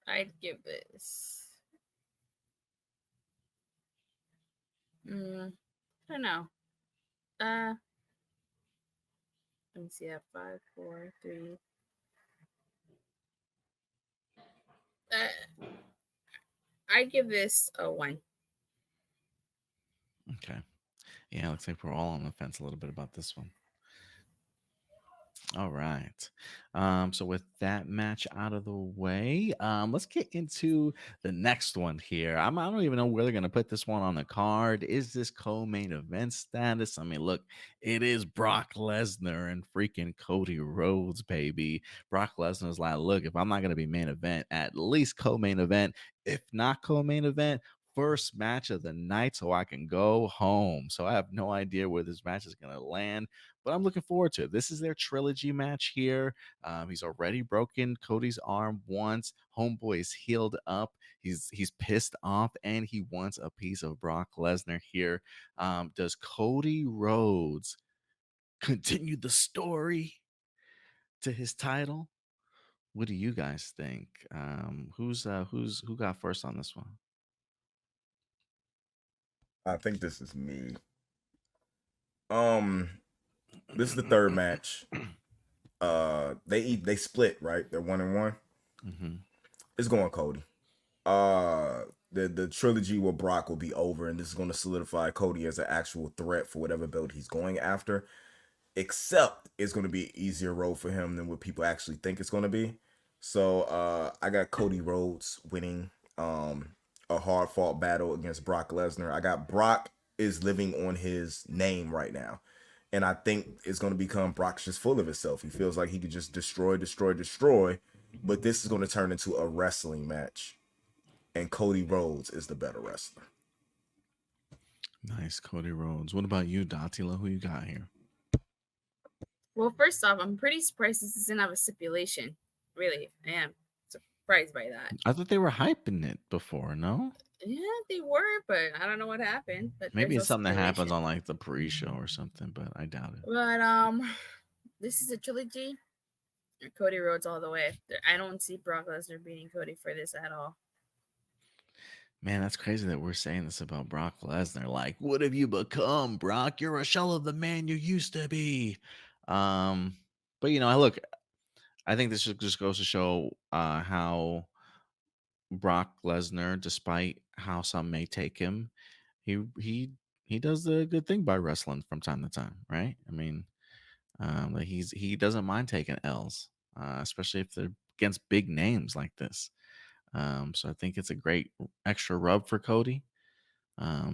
I'd give this. I don't know. Let me see that. 5, 4, 3. I'd give this a 1. Okay. Yeah, looks like we're all on the fence a little bit about this one. All right. So with that match out of the way, let's get into the next one here. I don't even know where they're gonna put this one on the card. Is this co-main event status? I mean, look, it is Brock Lesnar and freaking Cody Rhodes, baby. Brock Lesnar's like, look, if I'm not gonna be main event, at least co-main event. If not co-main event, first match of the night so I can go home. So I have no idea where this match is going to land, but I'm looking forward to it. This is their trilogy match here. He's already broken Cody's arm once. Homeboy is healed up. He's pissed off, and he wants a piece of Brock Lesnar here. Does Cody Rhodes continue the story to his title? What do you guys think? Who got first on this one? I think this is me. This is the third match. They split, right? They're 1-1. Mm-hmm. It's going Cody. The trilogy with Brock will be over, and this is going to solidify Cody as an actual threat for whatever belt he's going after. Except it's going to be an easier road for him than what people actually think it's going to be. So I got Cody Rhodes winning. A hard-fought battle against Brock Lesnar. I got Brock is living on his name right now. And I think it's going to become Brock's just full of himself. He feels like he could just destroy. But this is going to turn into a wrestling match. And Cody Rhodes is the better wrestler. Nice, Cody Rhodes. What about you, Datila? Who you got here? Well, first off, I'm pretty surprised this doesn't have a stipulation. Really, I am surprised by that. I thought they were hyping it before. No, Yeah, they were, but I don't know what happened. But maybe there's no it's something that happens stipulation. on like the pre-show or something, but I doubt it. But this is a trilogy. Cody Rhodes all the way. I don't see Brock Lesnar beating Cody for this at all. Man, that's crazy that we're saying this about Brock Lesnar. Like, what have you become, Brock? You're a shell of the man you used to be. But you know, I think this just goes to show how Brock Lesnar, despite how some may take him, he does the good thing by wrestling from time to time, right? I mean, like he doesn't mind taking L's, especially if they're against big names like this. So I think it's a great extra rub for Cody.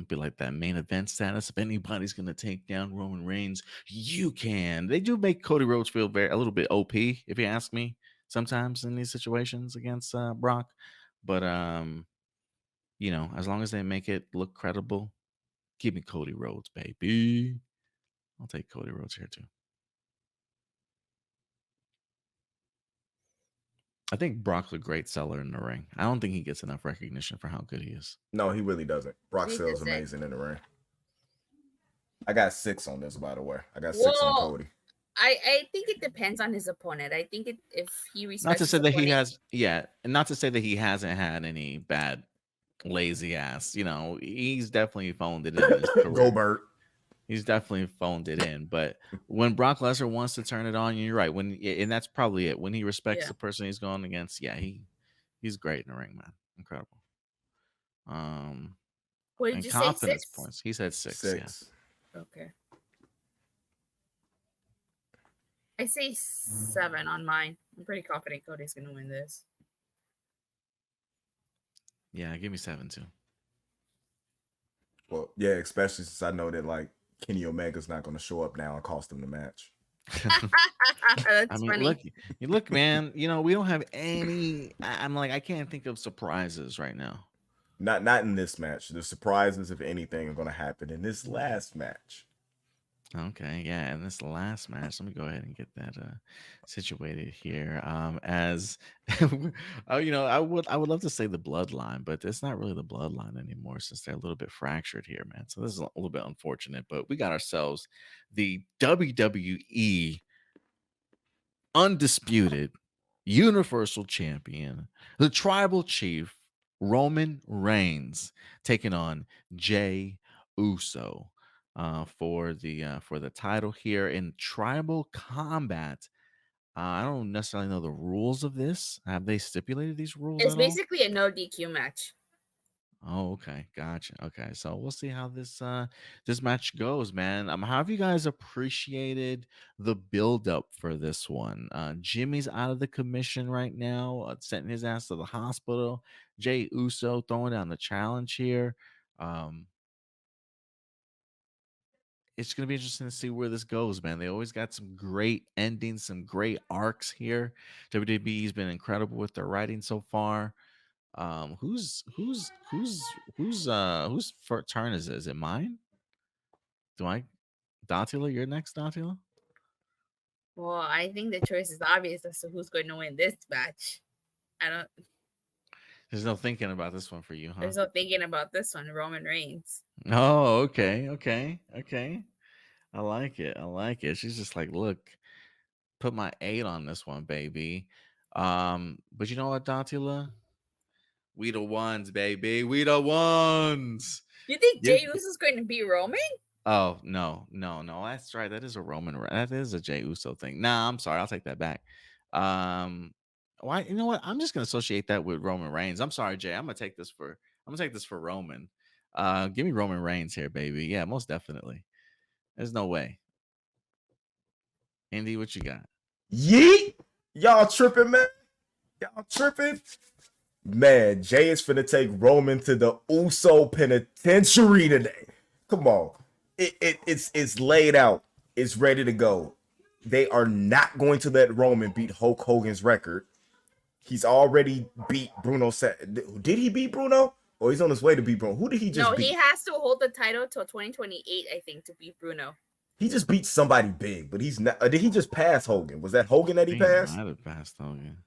Be like that main event status. If anybody's gonna take down Roman Reigns, you can. They do make Cody Rhodes feel a little bit OP, if you ask me, sometimes in these situations against Brock. But you know, as long as they make it look credible, give me Cody Rhodes, baby. I'll take Cody Rhodes here too. I think Brock's a great seller in the ring. I don't think he gets enough recognition for how good he is. No, he really doesn't. Brock He sells doesn't. amazing in the ring. I got 6 on this, by the way. I got 6 on Well, Cody. I think it depends on his opponent. I think if he respects Not to say his that he opponent, has, yeah, and not to say that he hasn't had any bad, lazy ass. You know, he's definitely phoned it in his career. Go Bert. He's definitely phoned it in. But when Brock Lesnar wants to turn it on, you're right. And that's probably it. When he respects Yeah. the person he's going against, yeah, he's great in the ring, man. Incredible. what did And you say? confidence 6? points. He said 6. 6. Yeah. Okay. I say 7 on mine. I'm pretty confident Cody's gonna win this. Yeah, give me 7 too. Well, yeah, especially since I know that like Kenny Omega's not going to show up now and cost him the match. That's I mean, funny. look, man. You know, we don't have any. I'm like, I can't think of surprises right now. Not in this match. The surprises, if anything, are going to happen in this last match. Okay, yeah, and this last match, let me go ahead and get that situated here. As you know, I would love to say the bloodline, but it's not really the bloodline anymore since they're a little bit fractured here, man. So this is a little bit unfortunate, but we got ourselves the WWE Undisputed Universal Champion, the Tribal Chief Roman Reigns, taking on Jey Uso for the title here in Tribal Combat. I don't necessarily know the rules of this. Have they stipulated these rules It's at all? basically a no DQ match. Oh, okay, gotcha. Okay, so we'll see how this match goes, man. How have you guys appreciated the build up for this one? Jimmy's out of the commission right now, sending his ass to the hospital. Jey Uso throwing down the challenge here. It's gonna be interesting to see where this goes, man. They always got some great endings, some great arcs here. WWE's been incredible with their writing so far. Whose first turn is it? Is it mine? Do I Datila, you're next, Datila? Well, I think the choice is obvious as to who's going to win this match. There's no thinking about this one for you, huh? There's no thinking about this one. Roman Reigns. Oh, okay. I like it. She's just like, look, put my 8 on this one, baby. But you know what, Datila? We the ones, baby. We the ones. You think Give- Jey Uso's going to beat Roman? Oh no. That's right. That is a that is a Jey Uso thing. Nah, I'm sorry. I'll take that back. Why? You know what? I'm just gonna associate that with Roman Reigns. I'm sorry, Jay. I'm gonna take this for Roman. Give me Roman Reigns here, baby. Yeah, most definitely. There's no way. Indy, what you got? Yeet! Y'all tripping, man? Y'all tripping? Man, Jay is finna take Roman to the Uso penitentiary today. Come on. It's laid out. It's ready to go. They are not going to let Roman beat Hulk Hogan's record. He's already beat Bruno. Did he beat Bruno? Or he's on his way to beat Bruno? Who did he just beat? No, he has to hold the title till 2028, I think, to beat Bruno. He just beat somebody big, but he's not. Did he just pass Hogan? Was that Hogan that he He passed? might have passed Hogan.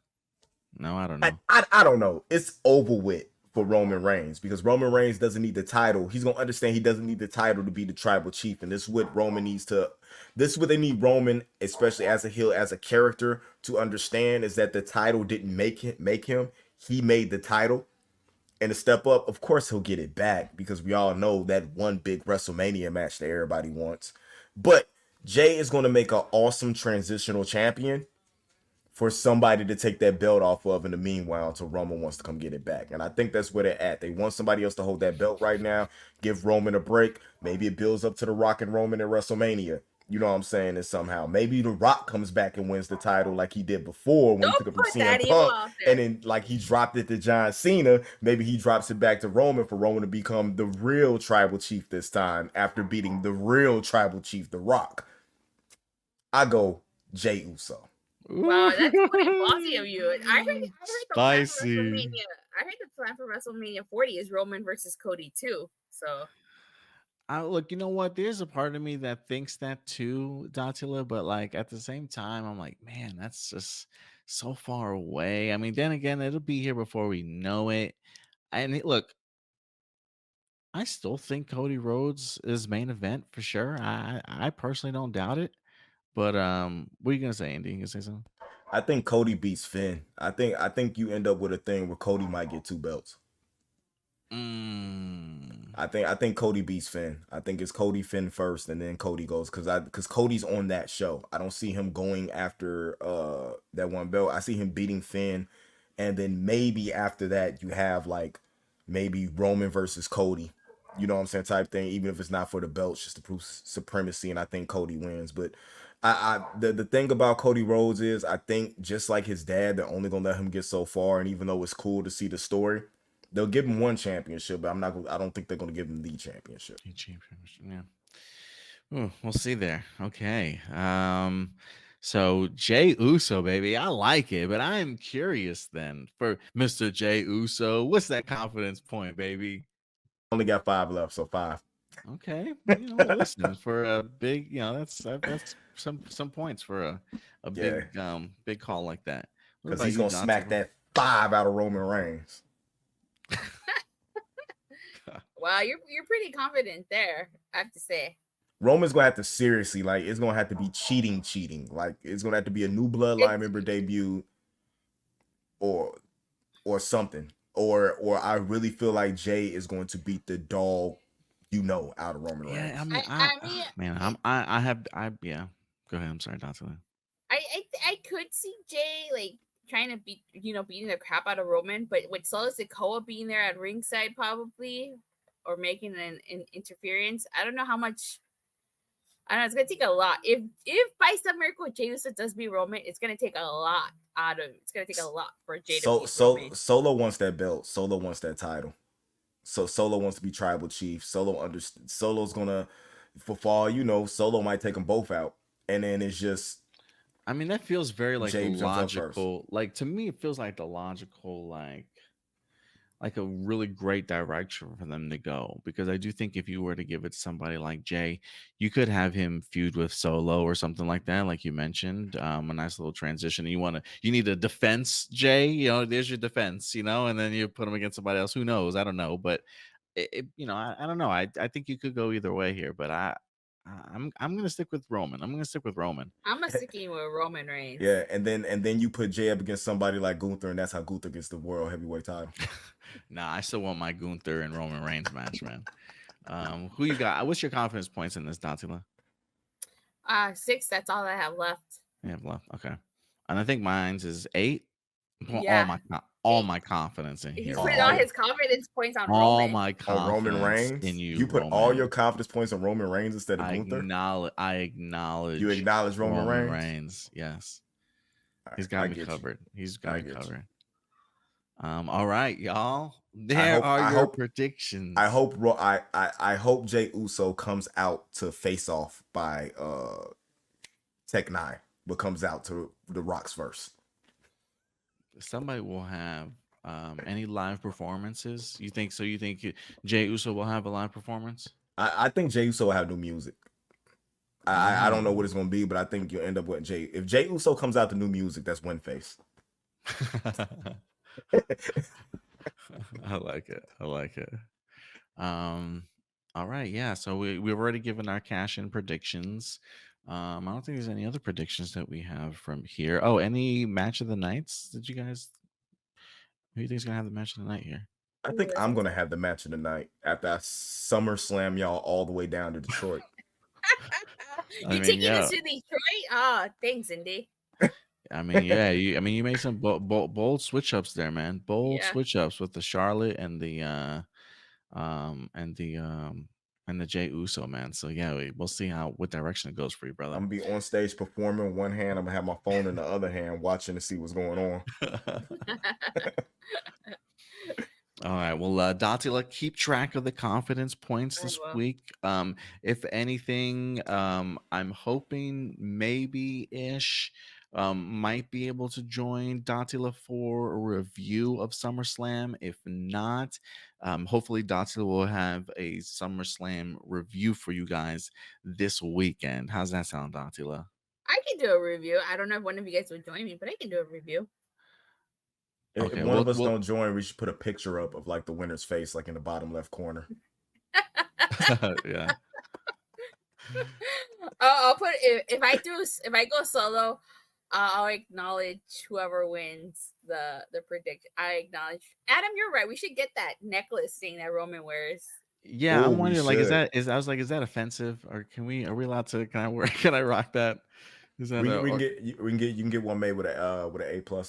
No, I don't I, know. I I don't know. It's over with for Roman Reigns because Roman Reigns doesn't need the title. He's gonna understand he doesn't need the title to be the tribal chief, and this is what Roman needs to. This is what they need Roman, especially as a heel, as a character, to understand is that the title didn't make him. He made the title, and to step up. Of course, he'll get it back because we all know that one big WrestleMania match that everybody wants. But Jay is gonna make an awesome transitional champion for somebody to take that belt off of in the meanwhile until Roman wants to come get it back. And I think that's where they're at. They want somebody else to hold that belt right now, give Roman a break. Maybe it builds up to The Rock and Roman at WrestleMania. You know what I'm saying? And somehow maybe The Rock comes back and wins the title like he did before when he Don't took it from put that CM evil Punk. out there. And then like he dropped it to John Cena. Maybe he drops it back to Roman for Roman to become the real tribal chief this time after beating the real tribal chief, The Rock. I go Jey Uso. Wow, that's pretty ballsy of you. I heard the plan for Spicy. WrestleMania. I heard the plan for WrestleMania 40 is Roman versus Cody too. So Look, you know what? There's a part of me that thinks that too, Datila, but like at the same time, I'm like, man, that's just so far away. I mean, then again, it'll be here before we know it. Look, I still think Cody Rhodes is main event for sure. I personally don't doubt it. But what are you gonna say, Andy? You gonna say something? I think Cody beats Finn. I think you end up with a thing where Cody might get 2 belts. Mm. I think Cody beats Finn. I think it's Cody Finn first, and then Cody goes because Cody's on that show. I don't see him going after that one belt. I see him beating Finn, and then maybe after that you have like maybe Roman versus Cody. You know what I'm saying? Type thing. Even if it's not for the belts, just to prove supremacy, and I think Cody wins. But the thing about Cody Rhodes is I think just like his dad, they're only gonna let him get so far. And even though it's cool to see the story, they'll give him one championship, but I don't think they're gonna give him the championship. Yeah. Ooh, we'll see there. Okay. So Jay Uso, baby, I like it, but I'm curious then for Mr. Jay Uso. What's that confidence point, baby? Only got 5 left, so 5. Okay, you know, listen for a big, you know, that's some points for a Yeah, big call like that. What because about he's you, gonna smack Dante? that 5 out of Roman Reigns. wow, you're pretty confident there, I have to say. Roman's gonna have to seriously like it's gonna have to be cheating. Like it's gonna have to be a new bloodline It's member debut or something. Or I really feel like Jay is going to beat the dog, out of Roman Yeah, I Reigns. mean, I mean man, yeah. Go ahead. I'm sorry, Dante. I could see Jay like trying to beating the crap out of Roman, but with Solo Sikoa being there at ringside probably or making an interference, I don't know how much. I don't know. It's gonna take a lot. If by some miracle Jey Uso does beat Roman, it's gonna take a lot out of. It's gonna take a lot for Jay to beat Roman. Solo wants that belt. Solo wants that title. So Solo wants to be tribal chief. Solo's gonna for all Solo might take them both out, and then it's just I mean, that feels very like the Jay jumps up first. logical. Like to me, it feels like the logical, like a really great direction for them to go. Because I do think if you were to give it to somebody like Jay, you could have him feud with Solo or something like that, like you mentioned. A nice little transition. You need a defense, Jay. You know, there's your defense. You know, and then you put him against somebody else. Who knows? I don't know, but I don't know. I think you could go either way here, but I'm gonna stick with Roman. I'm gonna stick with Roman. I'm a sticking with Roman Reigns. Yeah, and then you put Jay up against somebody like Gunther, and that's how Gunther gets the world heavyweight title. Nah, I still want my Gunther and Roman Reigns match, man. Who you got? What's your confidence points in this, Datila? 6. That's all I have left. You have left. Okay, and I think mine's is 8. Yeah, All 8. my confidence in He here. put all his confidence points on All Roman. my On confidence Roman Reigns, in you. you put Roman. all your confidence points on Roman Reigns instead of I Gunther. acknowledge. You acknowledge Roman Reigns? Reigns. Yes, he's I got me get you. covered. He's got I me get you. covered. All right, y'all. There are I your hope- predictions. I hope Jay Uso comes out to face off by Tech 9, but comes out to the Rock's first. Somebody will have any live performances. You think so? You think Jay Uso will have a live performance? I think Jay Uso will have new music. I don't know what it's gonna be, but I think you'll end up with Jay. If Jay Uso comes out the new music, that's win face. I like it. I like it. All right, yeah. So we've already given our cash in predictions. I don't think there's any other predictions that we have from here. Oh, any match of the nights? Did you guys? Who do you think is gonna have the match of the night here? I think I'm gonna have the match of the night after I SummerSlam y'all all the way down to Detroit. You taking us to Detroit? Oh, thanks, Indy. I mean, yeah. You made some bold switch ups there, man. Bold switch ups with the Charlotte and the Jey Uso, man. So yeah, we'll see what direction it goes for you, brother. I'm gonna be on stage performing. One hand, I'm gonna have my phone in the other hand, watching to see what's going on. All right. Well, Datila, keep track of the confidence points this week. If anything, I'm hoping maybe-ish might be able to join Datila for a review of SummerSlam. If not, hopefully Datila will have a SummerSlam review for you guys this weekend. How's that sound, Datila? I can do a review. I don't know if one of you guys would join me, but I can do a review. Okay, if one of us don't join, we should put a picture up of like the winner's face, like in the bottom left corner. Yeah. I'll put if I go solo, I'll acknowledge whoever wins the prediction. I acknowledge Adam. You're right. We should get that necklace thing that Roman wears. Yeah, I'm wondering, like, is that offensive, or are we allowed to? Can I rock that? Is that you can get one made with an A+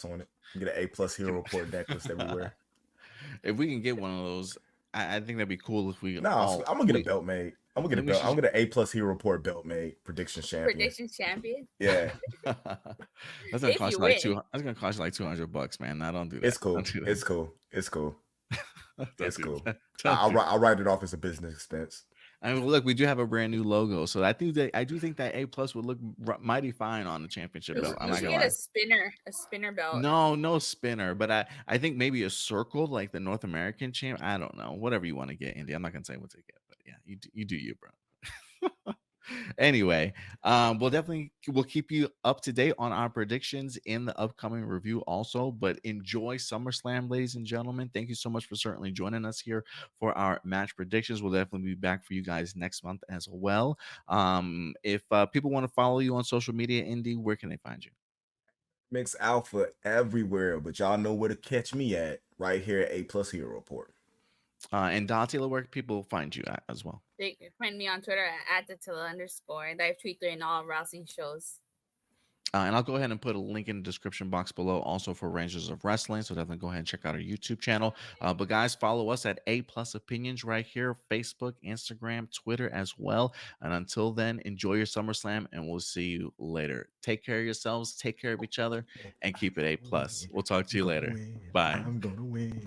on it. You get an A+ Hero Report necklace that we wear. If we can get one of those, I think that'd be cool. If we I'm gonna get a belt made. I'm gonna get a belt. I'm gonna get an A+ Hero Report belt made. Prediction champion. Yeah. That's gonna cost you like $200, man. I don't do that. It's cool. It's cool. It's cool. It's cool. I'll write it off as a business expense. I mean, look, we do have a brand new logo, so I do think that A+ would look mighty fine on the championship belt. You should get a spinner belt. No spinner, but I think maybe a circle like the North American champ. I don't know, whatever you want to get, Indy. I'm not gonna say what to get, but yeah, you do you, bro. Anyway, we'll keep you up to date on our predictions in the upcoming review also, but enjoy SummerSlam, ladies and gentlemen. Thank you so much for certainly joining us here for our match predictions. We'll definitely be back for you guys next month as well. If people want to follow you on social media, Indy, where can they find you? Mix Alpha everywhere, but y'all know where to catch me at, right here at A+ Hero Report. And Datila, where can people find you at as well? They can find me on Twitter at Datila_, and I tweet during all Rousey shows. And I'll go ahead and put a link in the description box below also for Rangers of Wrestling. So definitely go ahead and check out our YouTube channel. But guys, follow us at A+ Opinions right here, Facebook, Instagram, Twitter as well. And until then, enjoy your SummerSlam, and we'll see you later. Take care of yourselves, take care of each other, and keep it A+. We'll talk to you later. Bye. I'm gonna win.